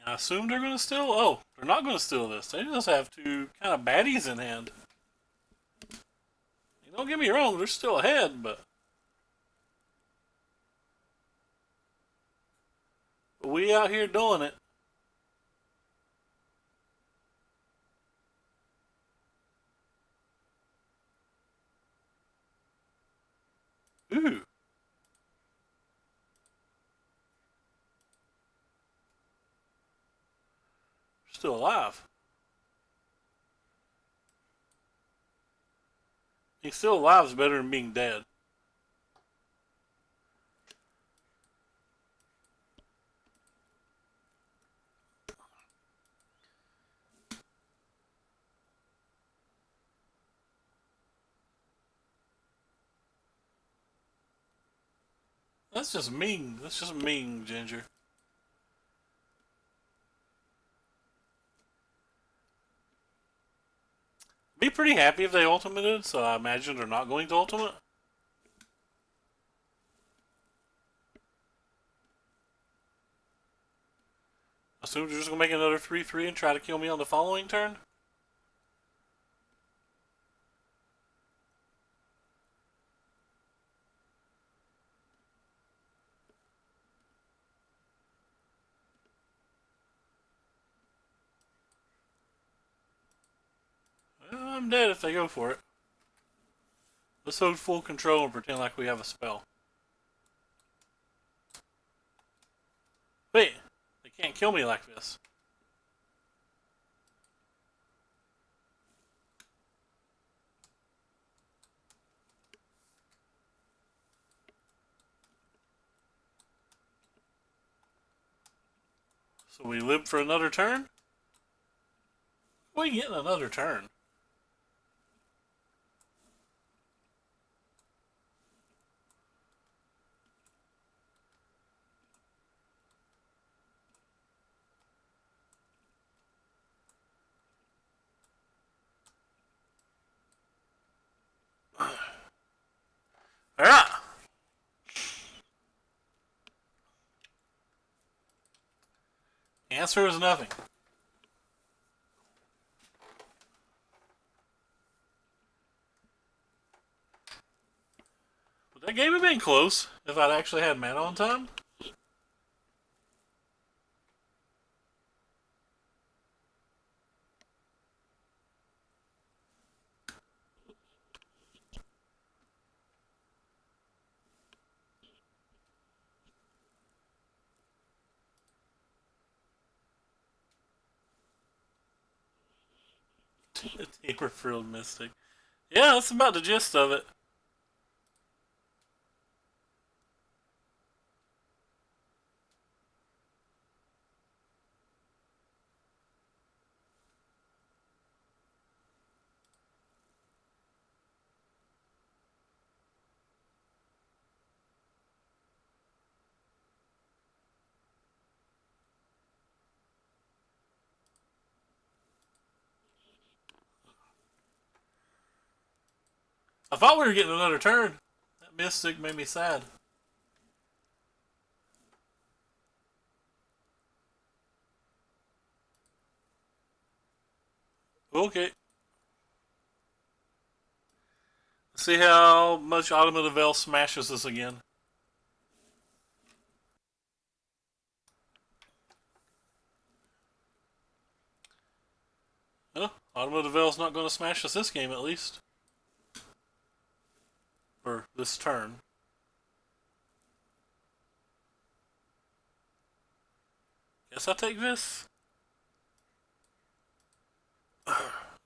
I assume they're going to steal. Oh, they're not going to steal this. They just have 2 kind of baddies in hand. Don't get me wrong, they're still ahead, but we out here doing it. Ooh. Still alive. Being still alive is better than being dead. That's just mean. That's just mean, Ginger. Be pretty happy if they ultimated, so I imagine they're not going to ultimate. Assume they're just going to make another 3-3 and try to kill me on the following turn? I'm dead if they go for it. Let's hold full control and pretend like we have a spell. Wait, they can't kill me like this. So we live for another turn? We get another turn. Alright. Answer is nothing. Would that game have been close if I'd actually had mana on time? Taper frilled mystic. Yeah, that's about the gist of it. I thought we were getting another turn. That mystic made me sad. Okay. Let's see how much Autumn of the Veil smashes us again. Well, Autumn of the Veil's not going to smash us this game, at least. Or this turn. Guess I'll take this.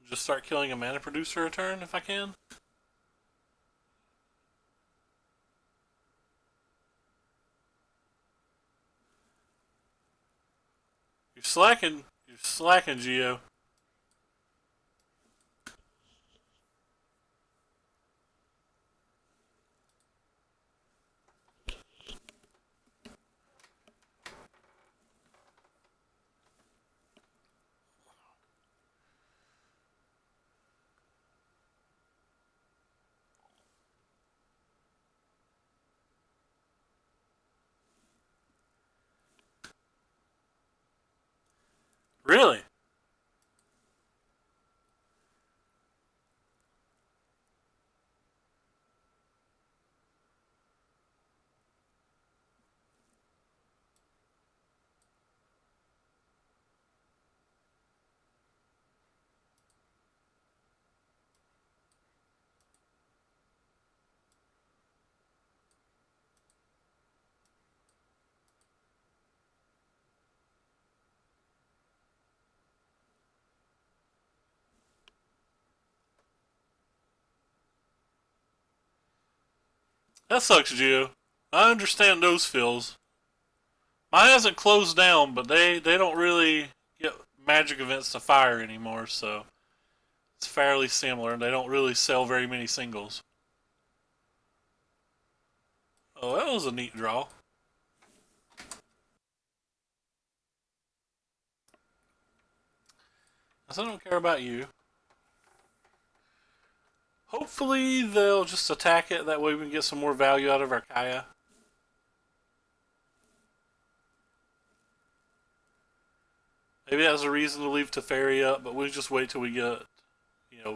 Just start killing a mana producer a turn if I can. You're slacking. You're slacking, Geo. Really? That sucks, Geo. I understand those feels. Mine hasn't closed down, but they don't really get magic events to fire anymore, so it's fairly similar. They don't really sell very many singles. Oh, that was a neat draw. I don't care about you. Hopefully they'll just attack it. That way we can get some more value out of our Kaya. Maybe that's a reason to leave Teferi up, but we'll just wait till we get,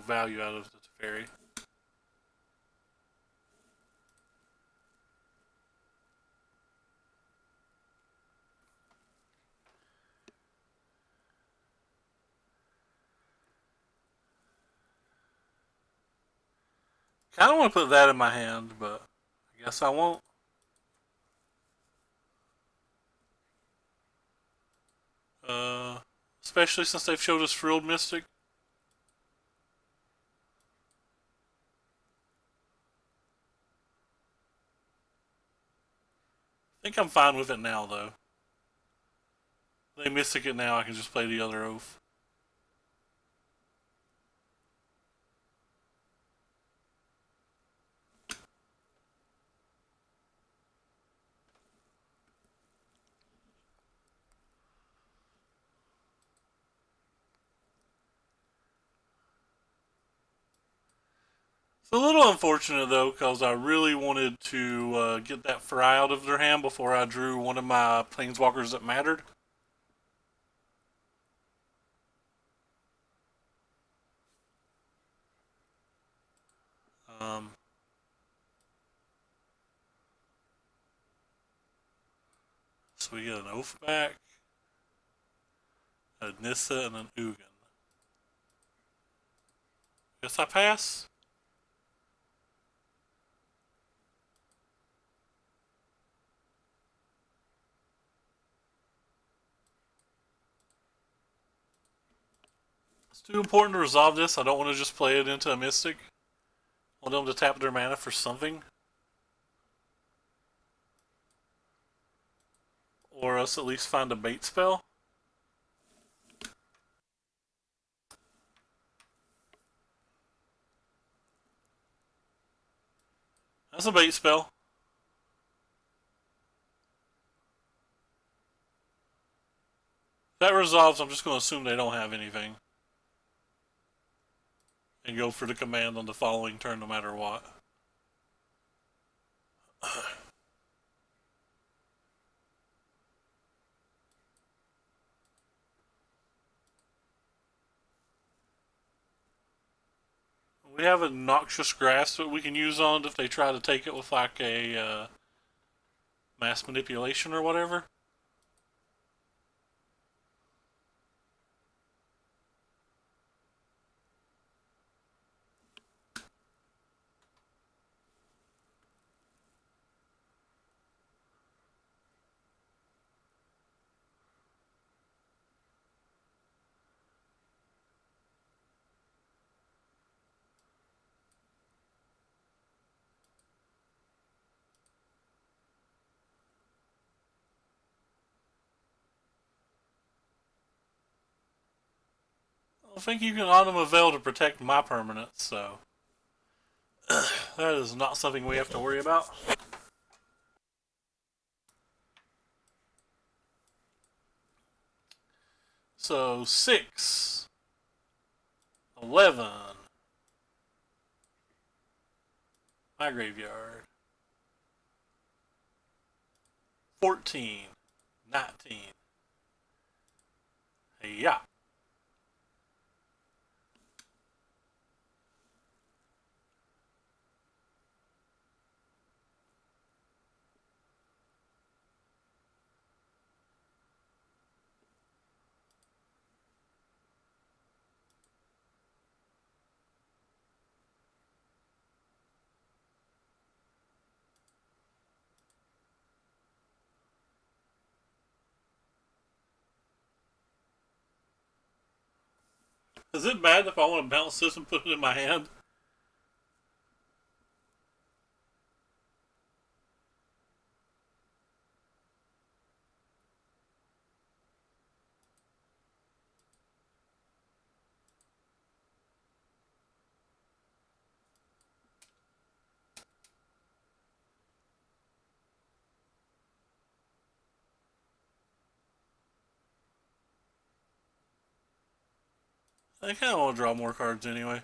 value out of the Teferi. Kind of want to put that in my hand, but I guess I won't. Uh, Especially since they've showed us Frilled Mystic. I think I'm fine with it now, though. If they Mystic it now, I can just play the other Oath. It's a little unfortunate though, because I really wanted to get that fry out of their hand before I drew one of my planeswalkers that mattered. Um, so we get an Oath back, a Nissa, and an Ugin. Guess I pass. It's too important to resolve this. I don't want to just play it into a Mystic. I want them to tap their mana for something. Or else at least find a bait spell. That's a bait spell. If that resolves, I'm just going to assume they don't have anything. And go for the command on the following turn no matter what. We have a Noxious Grasp that we can use on if they try to take it with like a mass manipulation or whatever. I think you can Autumn a Veil to protect my permanents, so that is not something we have to worry about. So 6, 11, my graveyard, 14, 19. Hey, yeah. Is it bad if I want to bounce this and put it in my hand? I kind of want to draw more cards anyway.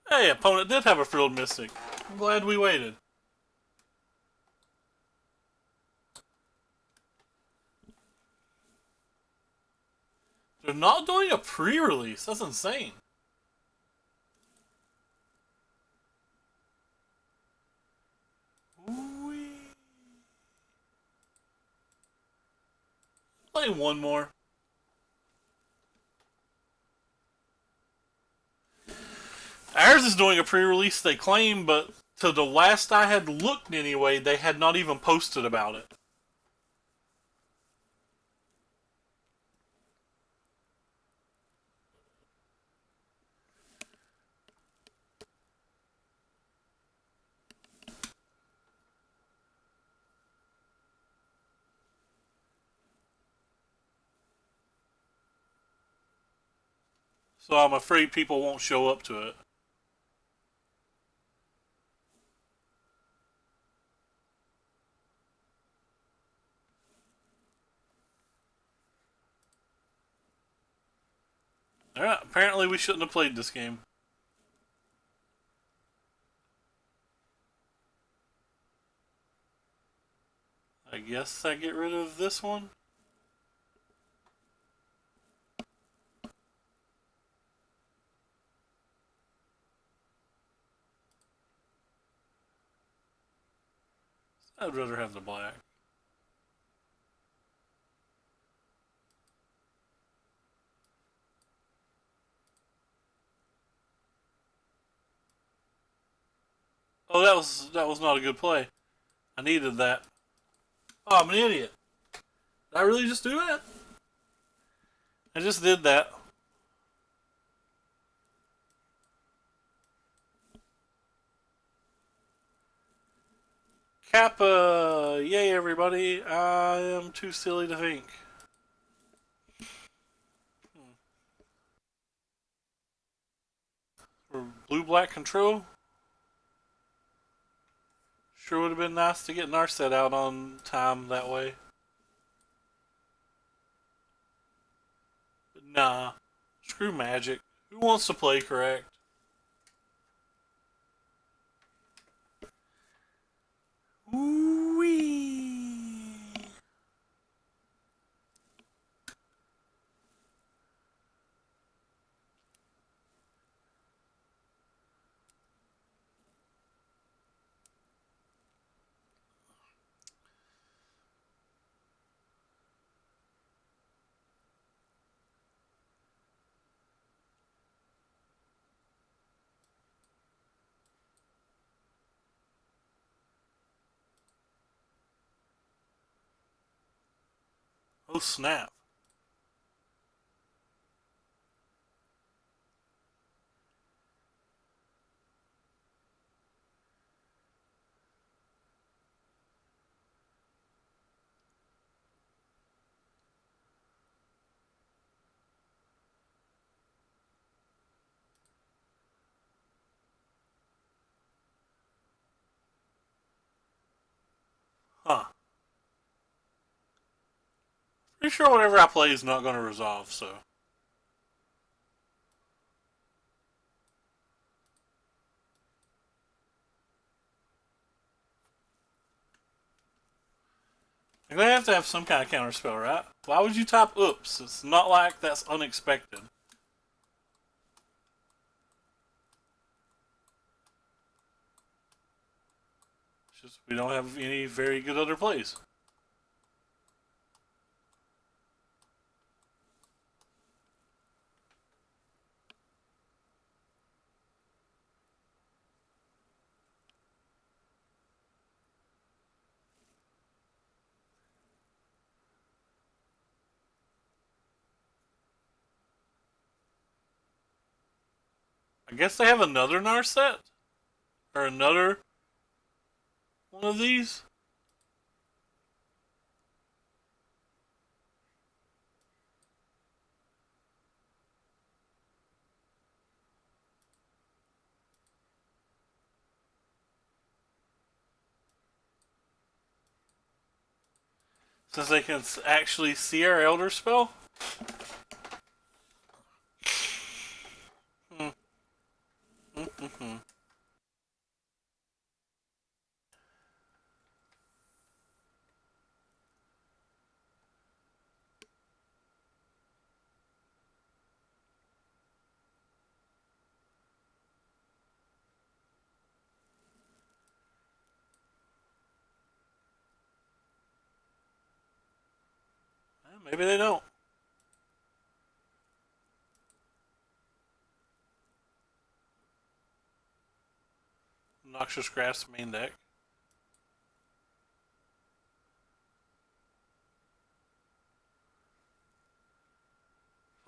Hey, opponent did have a Frilled Mystic. I'm glad we waited. They're not doing a pre-release. That's insane. Play one more. Ours is doing a pre-release, they claim, but to the last I had looked anyway, they had not even posted about it. So I'm afraid people won't show up to it. Alright, apparently we shouldn't have played this game. I guess I get rid of this one. I'd rather have the black. Oh, that was not a good play. I needed that. Oh, I'm an idiot. Did I really just do that? I just did that. Kappa! Yay, everybody. I am too silly to think. For blue-black control? Sure would have been nice to get Narset out on time that way. But nah. Screw Magic. Who wants to play correct? Ooh-wee. Oh, snap. Huh. Pretty sure whatever I play is not going to resolve, so. You're going to have some kind of counterspell, right? Why would you type oops? It's not like that's unexpected. It's just we don't have any very good other plays. I guess they have another Narset? Or another one of these? Since they can actually see our Elder Spell? Hmm. Mm-hmm. maybe they don't. Noxious Grass main deck.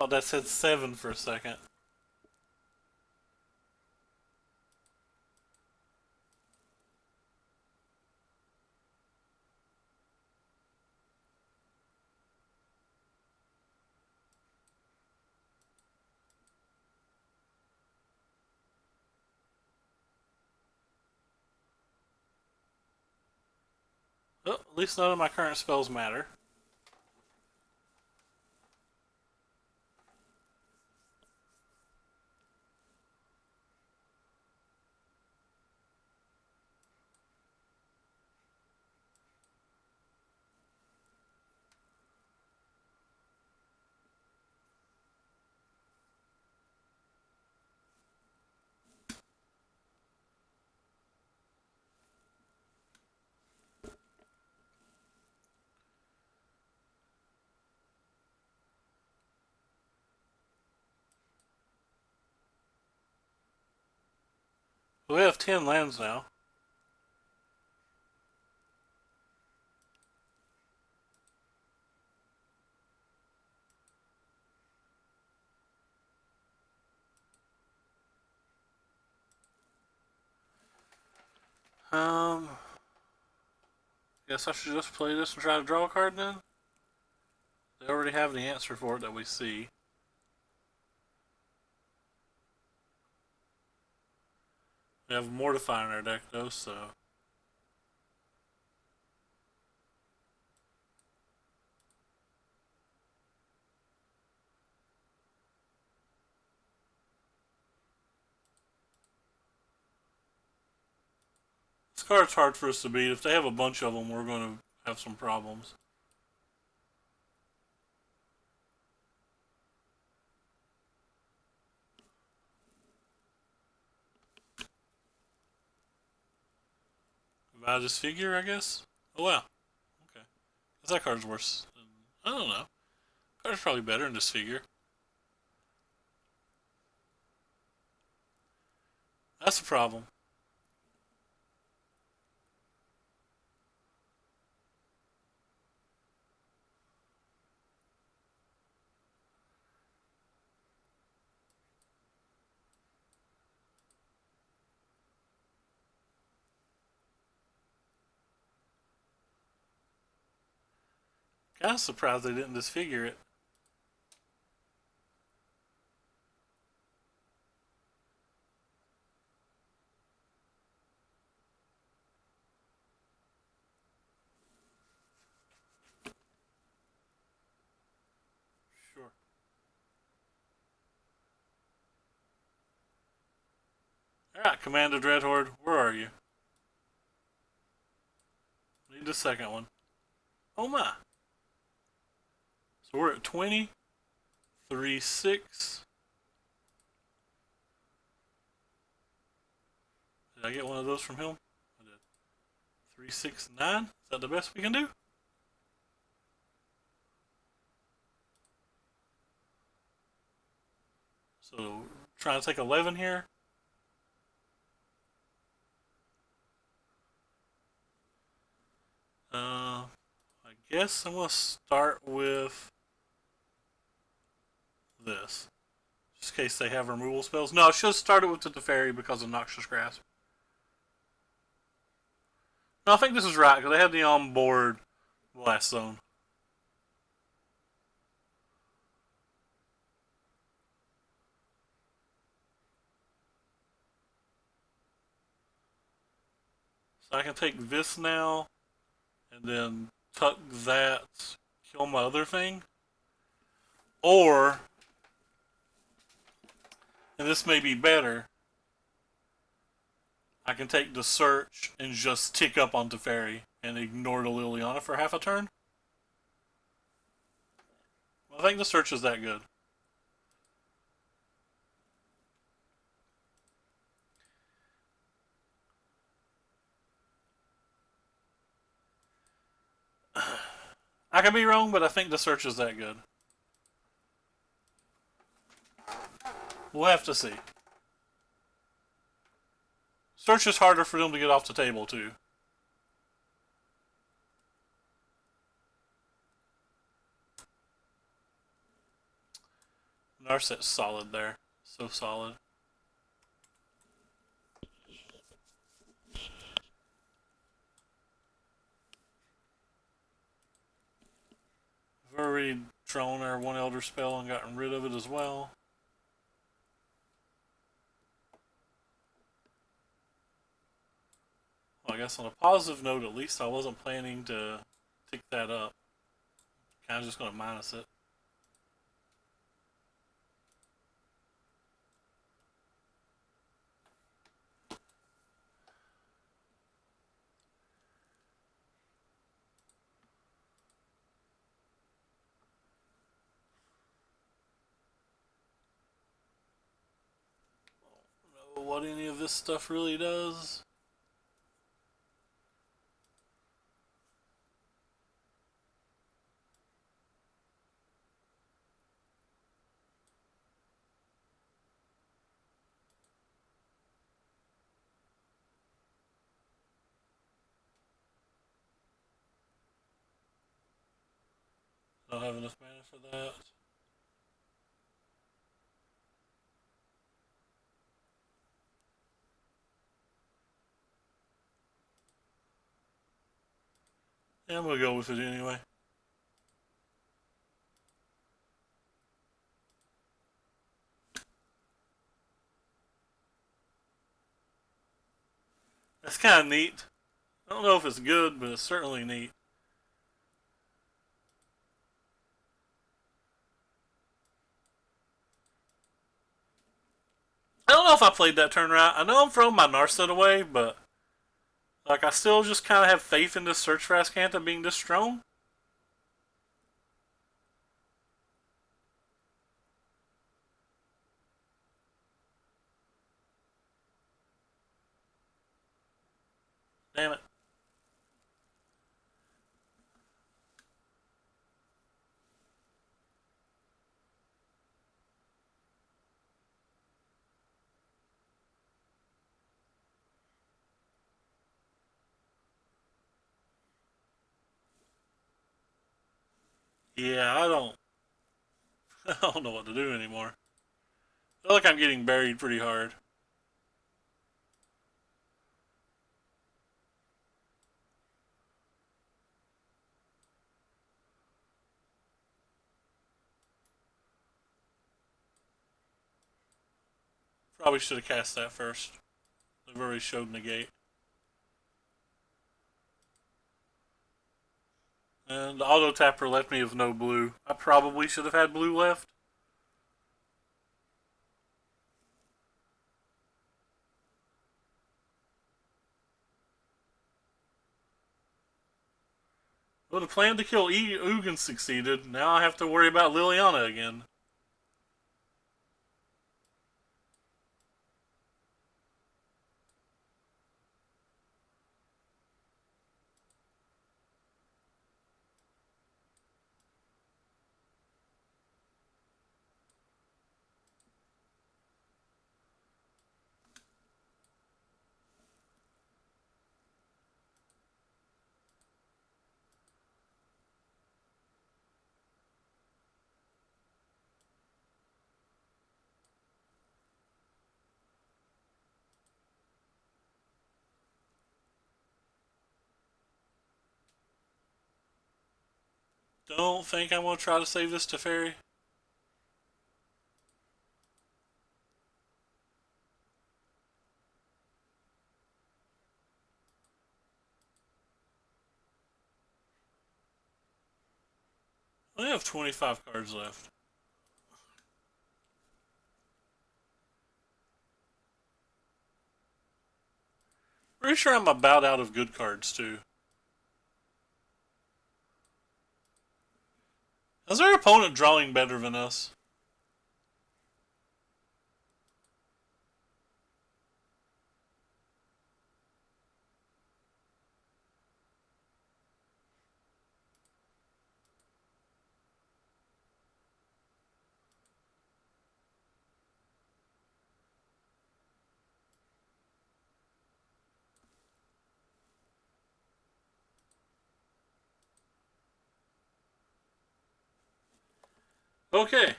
Oh, that said 7 for a second. Oh, at least none of my current spells matter. We have 10 lands now. Guess I should just play this and try to draw a card then? They already have the answer for it that we see. We have Mortify in our deck though, so. This card's hard for us to beat. If they have a bunch of them, we're going to have some problems. About this figure, I guess? Oh wow. Okay. That card's worse. I don't know. Card's probably better in this figure. That's the problem. Kind of surprised they didn't disfigure it. Sure. Alright, Commander Dreadhorde, where are you? Need the second one. Oh my. So we're at 20. 3-6. Did I get one of those from him? I did. 3-6-9. Is that the best we can do? So trying to take 11 here. I guess I'm gonna start with this. Just in case they have removal spells. No, I should have started with the Teferi because of Noxious Grasp. No, I think this is right because they had the on-board Blast Zone. So I can take this now and then tuck that, kill my other thing. Or, and this may be better, I can take the Search and just tick up on Teferi and ignore the Liliana for half a turn. I think the Search is that good. I could be wrong, but I think the search is that good. We'll have to see. Search is harder for them to get off the table, too. Narset's solid there. So solid. We've already drawn our one Elder Spell and gotten rid of it as well. Well, I guess on a positive note, at least I wasn't planning to tick that up. Kind of just going to minus it. I don't know what any of this stuff really does. Don't have enough mana for that. Yeah, I'm gonna go with it anyway. That's kind of neat. I don't know if it's good, but it's certainly neat. I don't know if I played that turn right. I know I'm throwing my Narset away, but like I still just kind of have faith in this search for Ascanta being this strong. Damn it. Yeah, I don't. I don't know what to do anymore. I feel like I'm getting buried pretty hard. Probably should have cast that first. They've already showed negate. And the auto tapper left me with no blue. I probably should have had blue left. Well, the plan to kill Ugin succeeded. Now I have to worry about Liliana again. Don't think I'm going to try to save this Teferi. I only have 25 cards left. Pretty sure I'm about out of good cards, too. Is our opponent drawing better than us? Okay,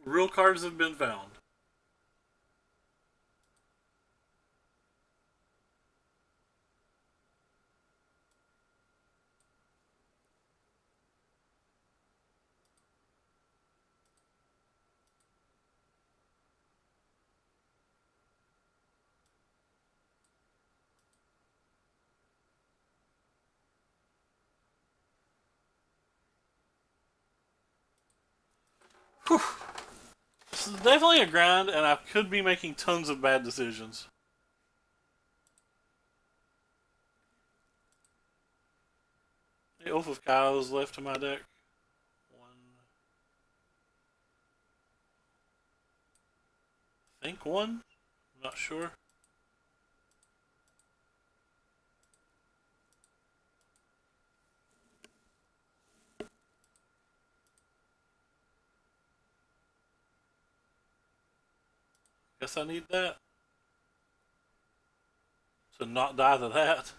real cards have been found. Whew. This is definitely a grind, and I could be making tons of bad decisions. The Oath of Kyle is left in my deck. One, I think one. I'm not sure. Guess I need that to not die to that.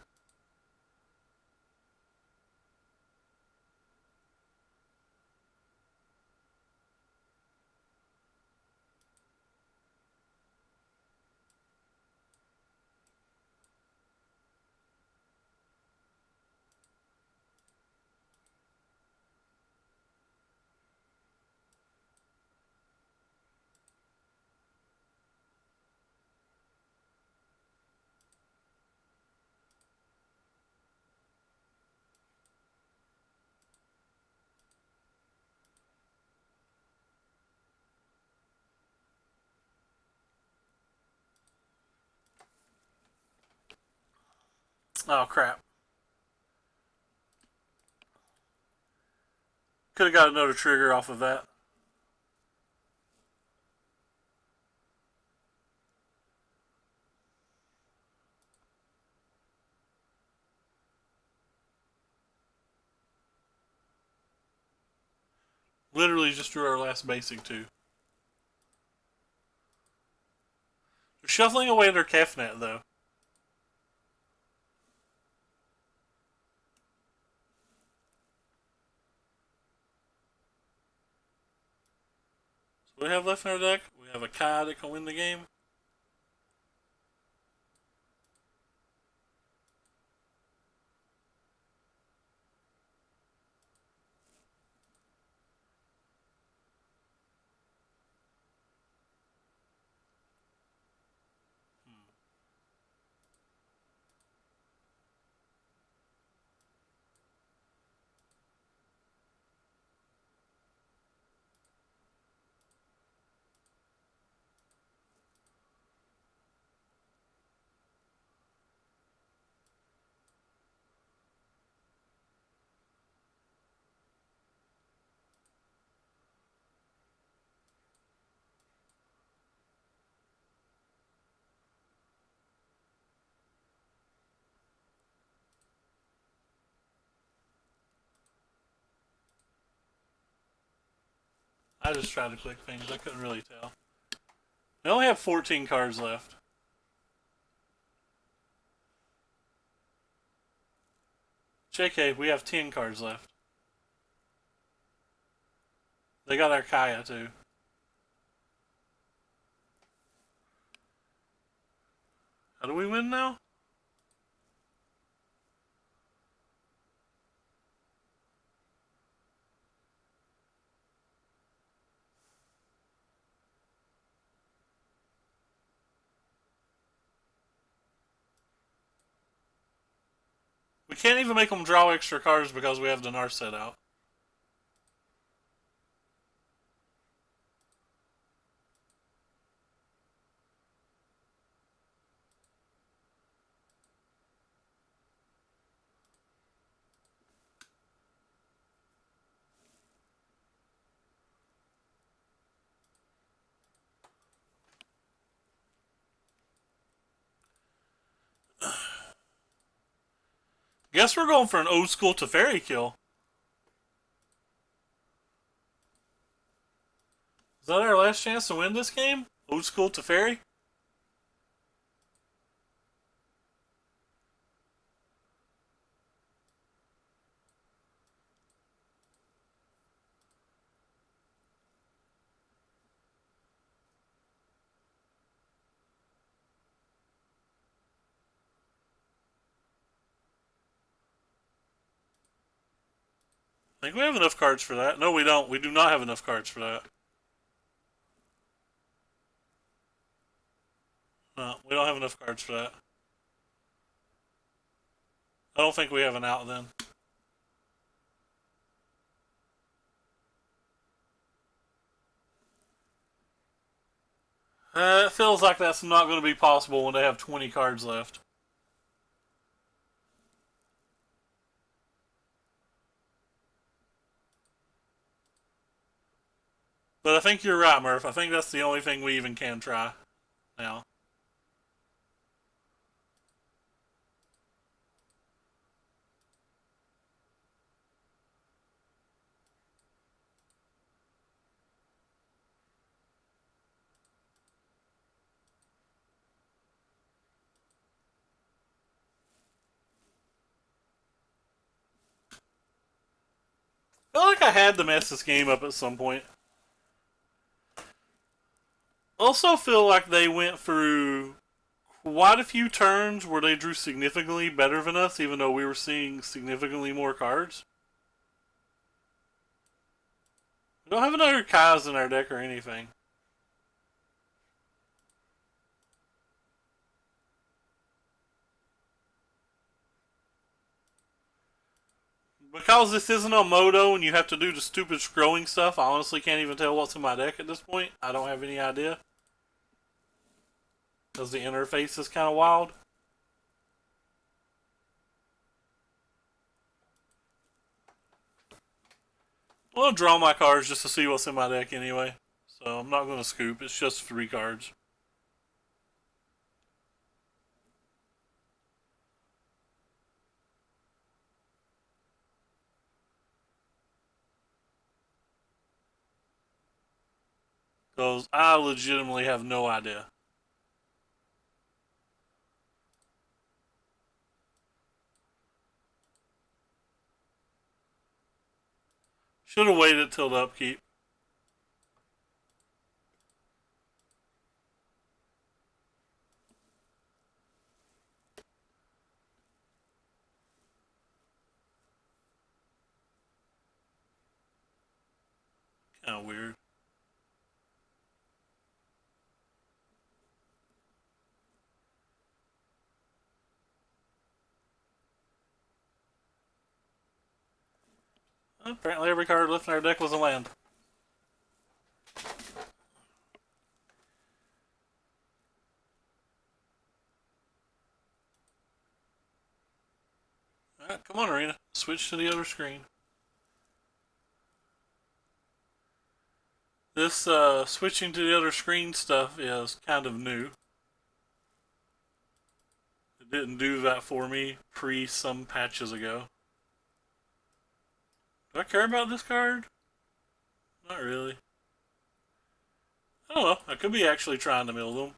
Oh crap! Could have got another trigger off of that. Literally just drew our last basic too. They're shuffling away their Kefnet though. So what do we have left in our deck? We have a Kai that can win the game. I just tried to click things. I couldn't really tell. We only have 14 cards left. JK, we have 10 cards left. They got our Kaya too. How do we win now? We can't even make them draw extra cards because we have the Narset out. Guess we're going for an old school Teferi kill. Is that our last chance to win this game? Old school Teferi? I think we have enough cards for that. No, we don't. We do not have enough cards for that. No, we don't have enough cards for that. I don't think we have an out then. It feels like that's not going to be possible when they have 20 cards left. But I think you're right, Murph. I think that's the only thing we even can try now. I feel like I had to mess this game up at some point. Also feel like they went through quite a few turns where they drew significantly better than us, even though we were seeing significantly more cards. We don't have another Kaz in our deck or anything. Because this isn't a Moto and you have to do the stupid scrolling stuff, I honestly can't even tell what's in my deck at this point. I don't have any idea. Because the interface is kind of wild. I'm going to draw my cards just to see what's in my deck anyway. So I'm not going to scoop. It's just 3 cards. Because I legitimately have no idea. Should have waited till the upkeep. Kind of weird. Apparently every card left in our deck was a land. Alright, come on, Arena. Switch to the other screen. This switching to the other screen stuff is kind of new. It didn't do that for me pre some patches ago. Do I care about this card? Not really. I don't know. I could be actually trying to mill them.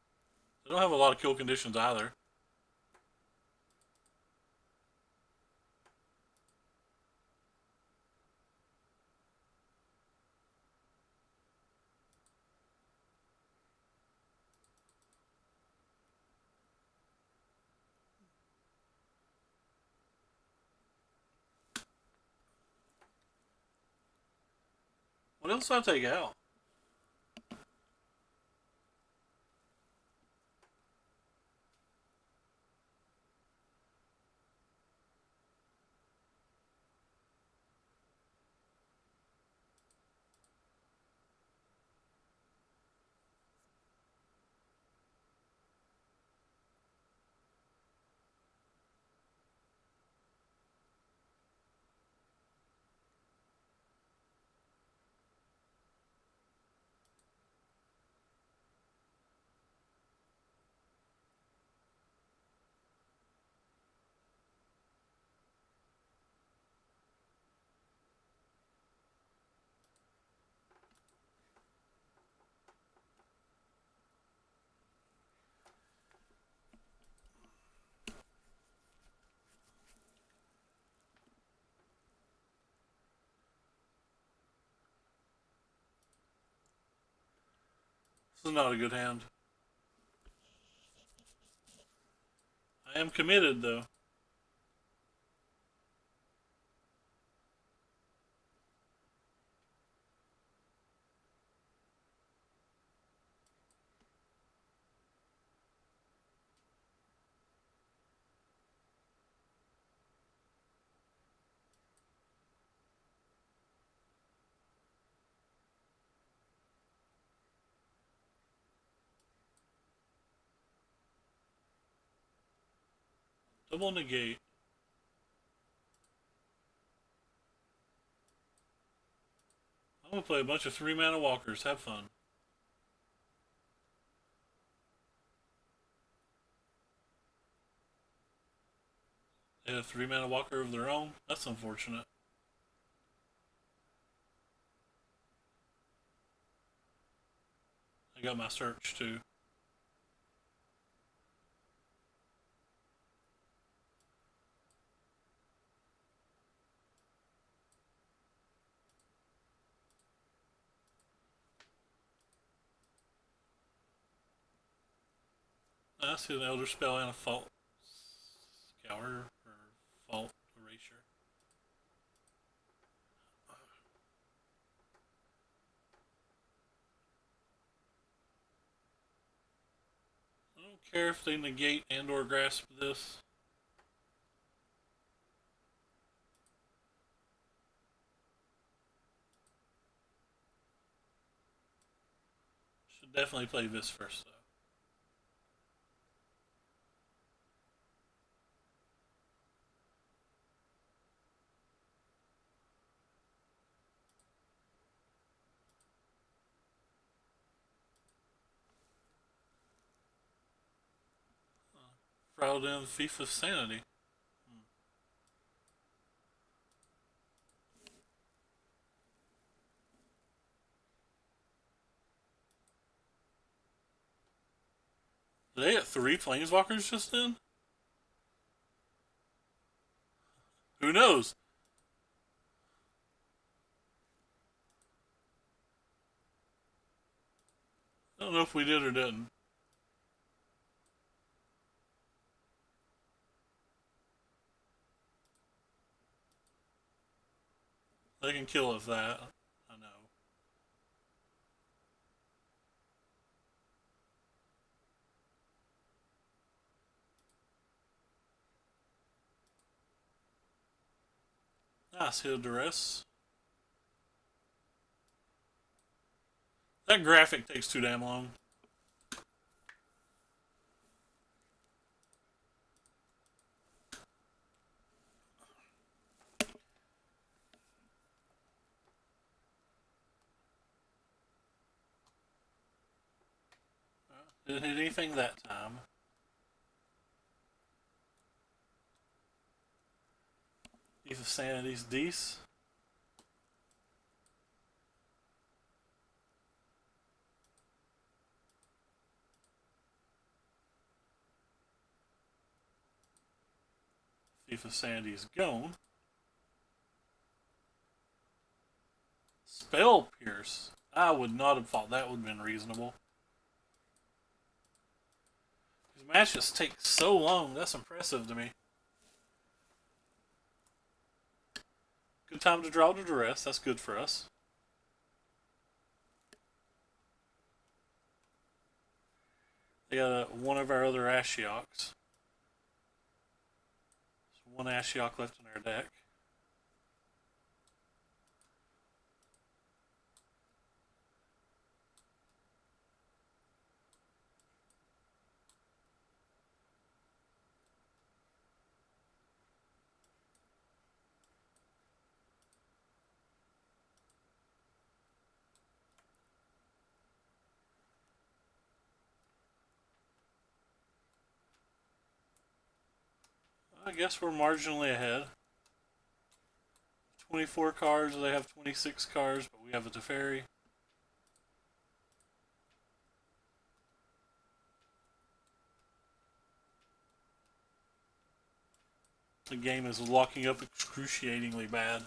They don't have a lot of kill conditions either. What else do I take out? This is not a good hand. I am committed though. Double negate. I'm gonna play a bunch of 3-mana walkers. Have fun. They have 3-mana walker of their own. That's unfortunate. I got my search too. I see an Elder Spell and a Fault Scour or Fault Erasure. I don't care if they negate and or grasp this. Should definitely play this first though. Fraudulent Thief of Sanity. Did they get 3 Planeswalkers just then? Who knows? I don't know if we did or didn't. They can kill us that. I know. Nice hit of duress. That graphic takes too damn long. Didn't hit anything that time. Thief of Sanity's Deece. Thief of Sanity's gone. Spell Pierce. I would not have thought that would have been reasonable. These matches take so long. That's impressive to me. Good time to draw to duress. That's good for us. They got one of our other Ashioks. There's one Ashiok left in our deck. I guess we're marginally ahead. 24 cards, they have 26 cards, but we have a Teferi. The game is locking up excruciatingly bad.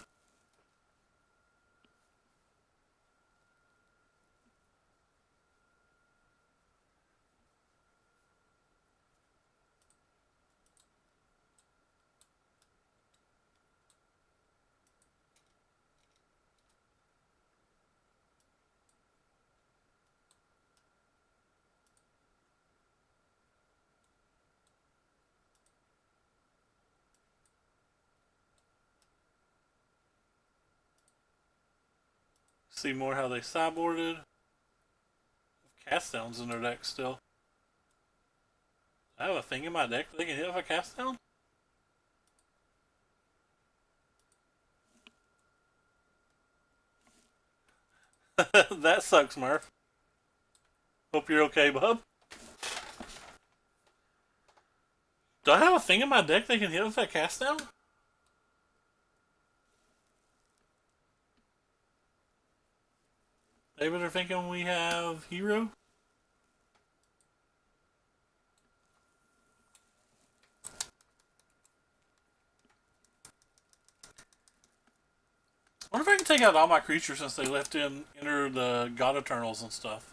See more how they sideboarded. Cast downs in their deck still. I have a thing in my deck that they can hit if I cast down? That sucks, Murph. Hope you're okay, bub. Do I have a thing in my deck that can hit with that cast down? David are thinking we have hero. I wonder if I can take out all my creatures since they left in enter the God Eternals and stuff.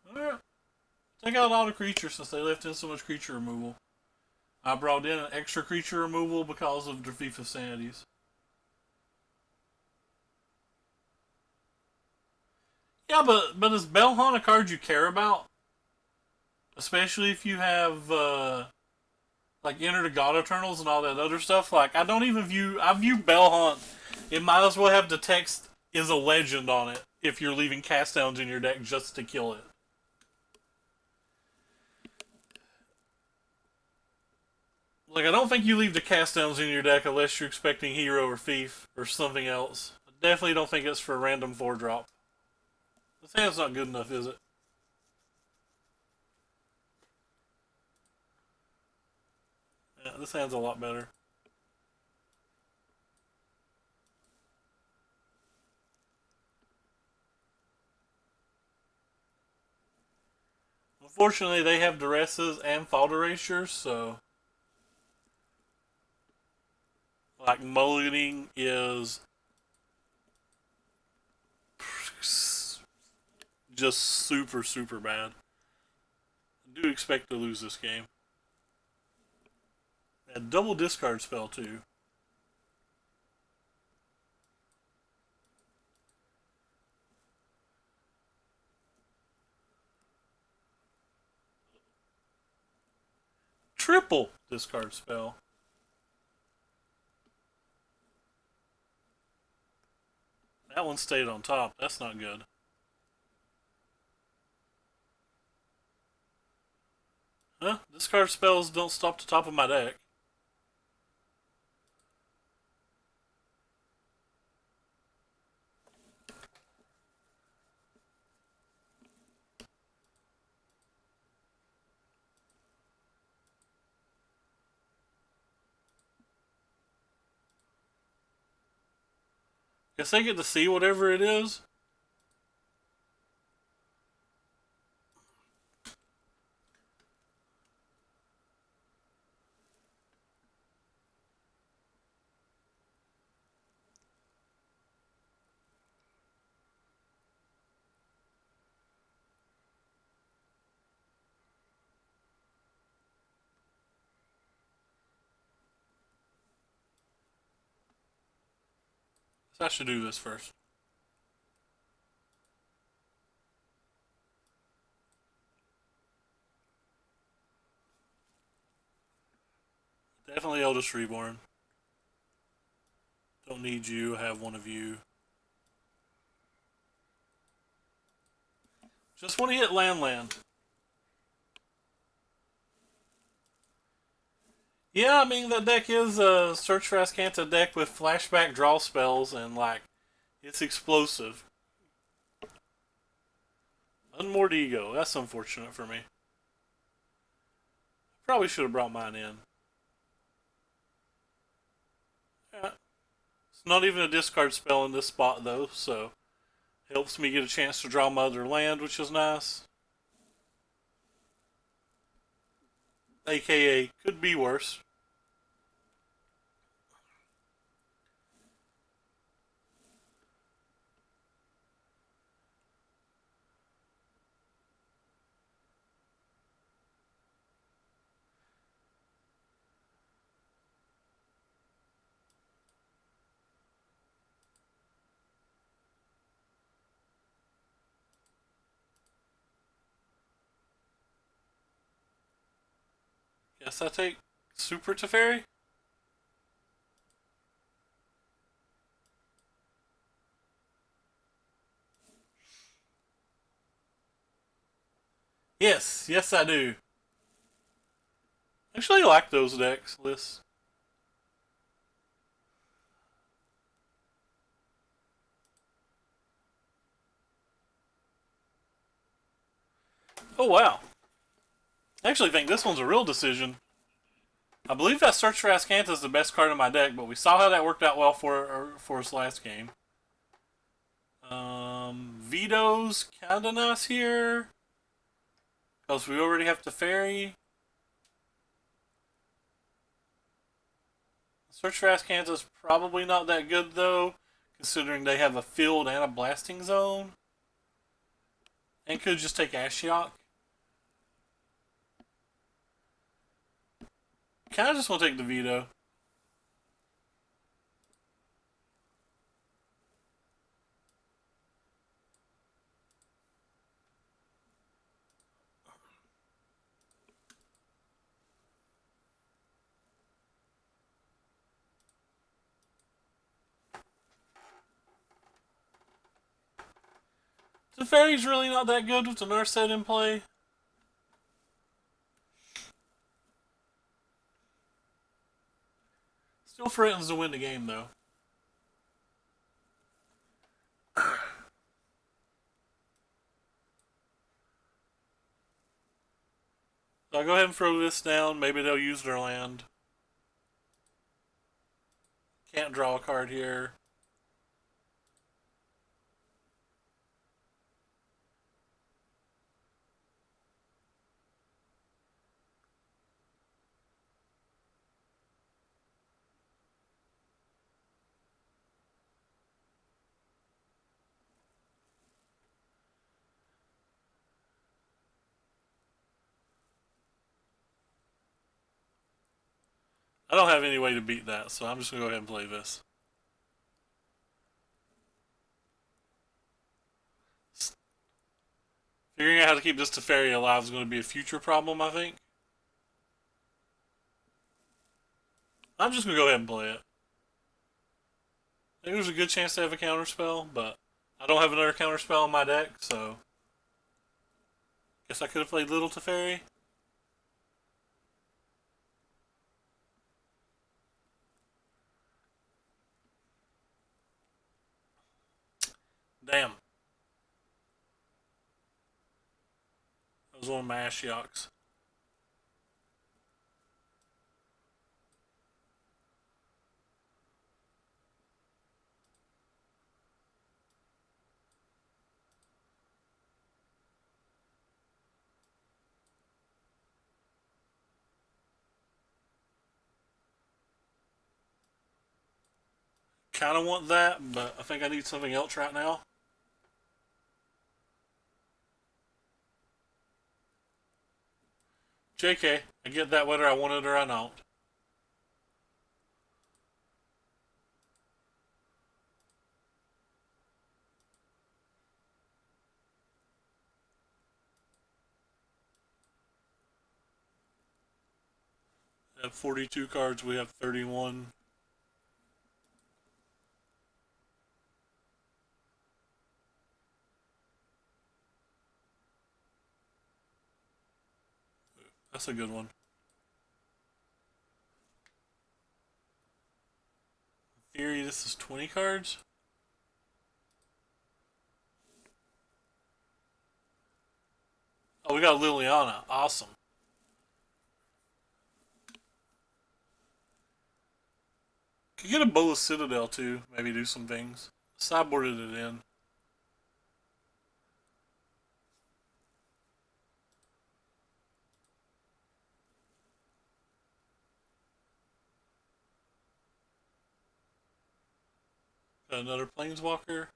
Alright. Take out all the creatures since they left in so much creature removal. I brought in an extra creature removal because of the Thief of Sanities. Yeah, but is Belhunt a card you care about? Especially if you have like Enter the God Eternals and all that other stuff. Like I view Belhunt. It might as well have the text is a legend on it if you're leaving cast downs in your deck just to kill it. Like, I don't think you leave the cast downs in your deck unless you're expecting Hero or Thief or something else. I definitely don't think it's for a random 4-drop. This hand's not good enough, is it? Yeah, this hand's a lot better. Unfortunately, they have duresses and fault erasures, so like mulliganing is just super, super bad. I do expect to lose this game. A double discard spell, too. Triple discard spell. That one stayed on top. That's not good. Huh? Discard spells don't stop the top of my deck. Guess I get to see whatever it is. So I should do this first. Definitely Eldest Reborn. Don't need you. Have one of you. Just want to hit land. Yeah, I mean, that deck is a Search for Azcanta deck with flashback draw spells and, like, it's explosive. Unmoored Ego. That's unfortunate for me. Probably should have brought mine in. Yeah. It's not even a discard spell in this spot, though, so helps me get a chance to draw my other land, which is nice. AKA, could be worse. Guess I take Super Teferi. Yes, yes I do. Actually, I like those decks lists. Oh wow. I actually think this one's a real decision. I believe that Search for Ascanta is the best card in my deck, but we saw how that worked out well for us last game. Veto's kinda nice here. Because we already have Teferi. Search for Ascanta is probably not that good though, considering they have a field and a blasting zone. And could just take Ashiok. Kinda just want to take the Veto. Teferi's really not that good with the Nurse set in play. Still threatens to win the game though. So I'll go ahead and throw this down. Maybe they'll use their land. Can't draw a card here. I don't have any way to beat that, so I'm just going to go ahead and play this. Figuring out how to keep this Teferi alive is going to be a future problem, I think. I'm just going to go ahead and play it. I think there's a good chance to have a counterspell, but I don't have another counterspell in my deck, so guess I could have played Little Teferi. Damn. That was one of my Ashioks. Kind of want that, but I think I need something else right now. JK, I get that whether I want it or I don't. I have 42 cards, we have 31. That's a good one. In theory, this is 20 cards. Oh, we got Liliana. Awesome. Could get a Bola Citadel too. Maybe do some things. Sideboarded it in. Got another Planeswalker.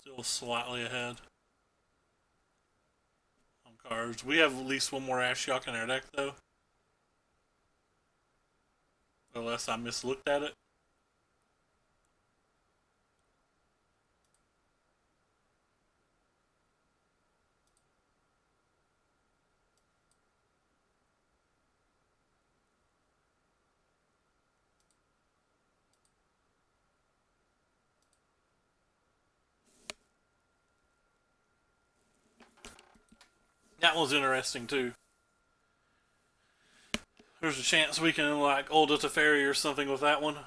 Still slightly ahead on cards. We have at least one more Ashiok in our deck, though. Unless I mislooked at it. That was interesting, too. There's a chance we can, like, ult a Teferi or something with that one.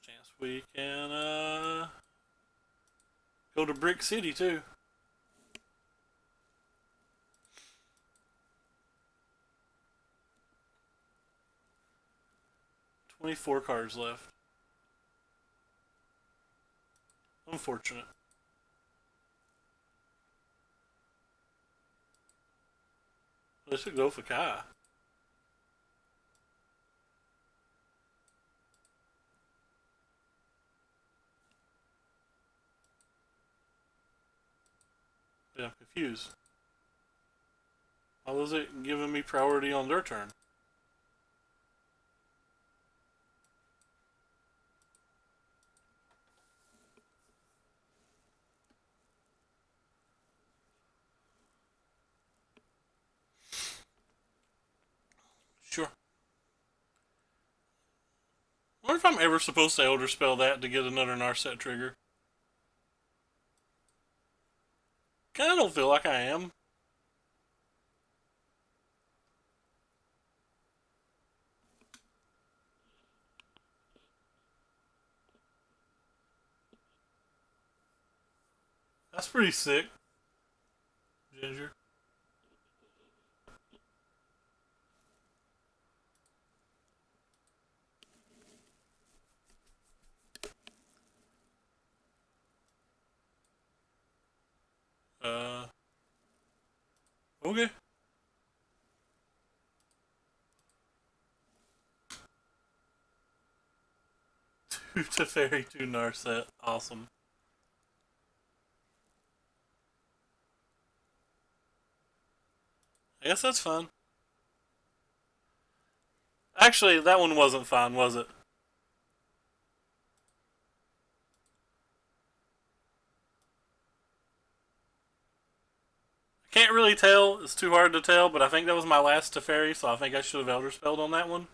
Chance we can, go to Brick City, too. $24 cards left. Unfortunate. They should go for Kai. Yeah, I'm confused. Why was it giving me priority on their turn? Sure. I wonder if I'm ever supposed to Elder Spell that to get another Narset trigger. Kinda don't feel like I am. That's pretty sick. Ginger. Okay. 2 Teferi, 2 Narset. Awesome. I guess that's fun. Actually, that one wasn't fun, was it? I can't really tell. It's too hard to tell, but I think that was my last Teferi, so I think I should have Elder Spelled on that one.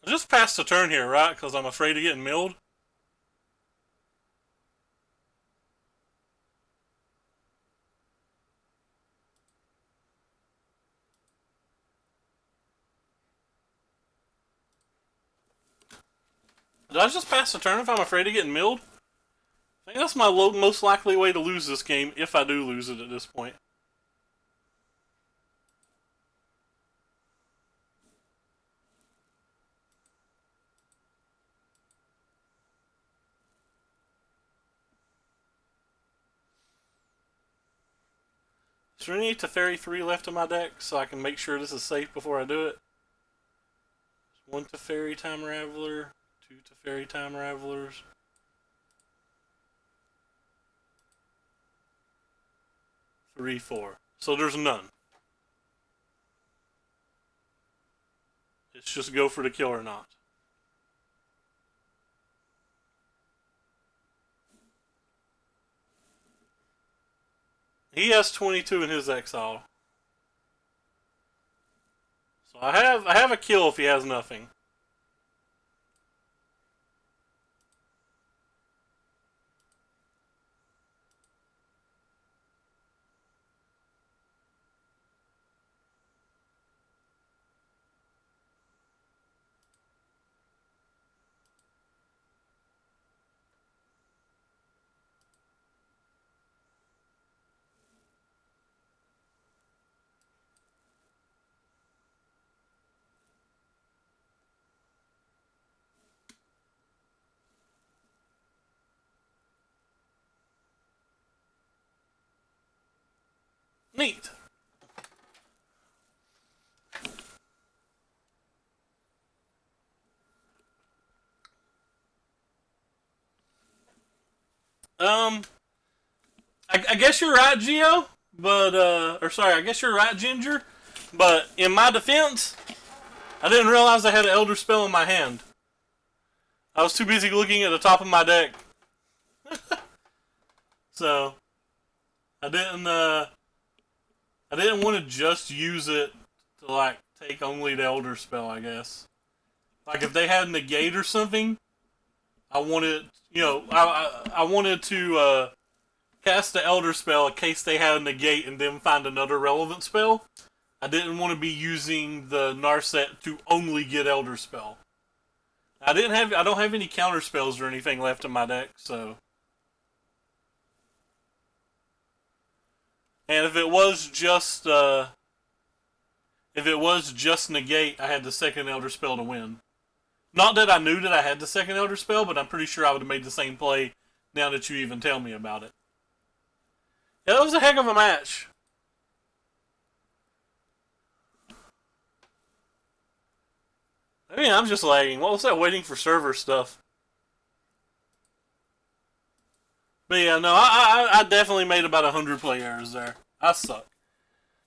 I just passed the turn here, right? Because I'm afraid of getting milled. Did I just pass the turn if I'm afraid of getting milled? I think that's my most likely way to lose this game, if I do lose it at this point. Is there any Teferi 3 left in my deck so I can make sure this is safe before I do it? 1 Teferi Time Raveler, 2 Teferi Time Ravelers. 3, 4. So there's none. It's just go for the kill or not. He has 22 in his exile. So I have a kill if he has nothing. Neat. I guess you're right, Geo, but or sorry, I guess you're right, Ginger. But in my defense, I didn't realize I had an Elder Spell in my hand. I was too busy looking at the top of my deck, so I didn't want to just use it to like take only the Elder Spell. I guess like if they had negate or something, I wanted I wanted to cast the Elder Spell in case they had a negate and then find another relevant spell. I didn't want to be using the Narset to only get Elder Spell. I don't have any counter spells or anything left in my deck, so. And if it was just negate, I had the second Elder Spell to win. Not that I knew that I had the second Elder Spell, but I'm pretty sure I would have made the same play now that you even tell me about it. Yeah, that was a heck of a match. I mean, I'm just lagging. What was that waiting for server stuff? But yeah, no, I definitely made about 100 play errors there. I suck.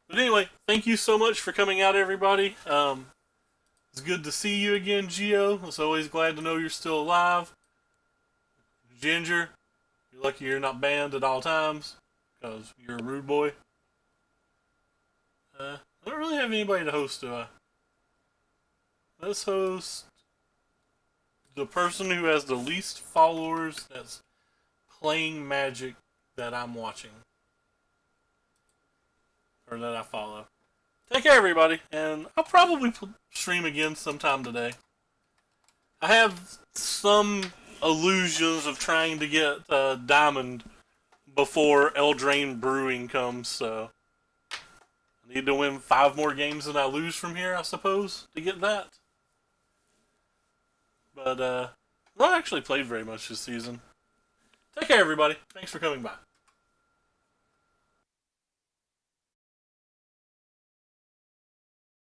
But anyway, thank you so much for coming out, everybody. It's good to see you again, Geo. It's always glad to know you're still alive. Ginger, you're lucky you're not banned at all times, because you're a rude boy. I don't really have anybody to host, do I? Let's host the person who has the least followers that's playing Magic that I'm watching. Or that I follow. Take care, everybody, and I'll probably stream again sometime today. I have some illusions of trying to get Diamond before Eldraine Brewing comes, so I need to win 5 more games than I lose from here, I suppose, to get that. But, not actually played very much this season. Take care, everybody. Thanks for coming by.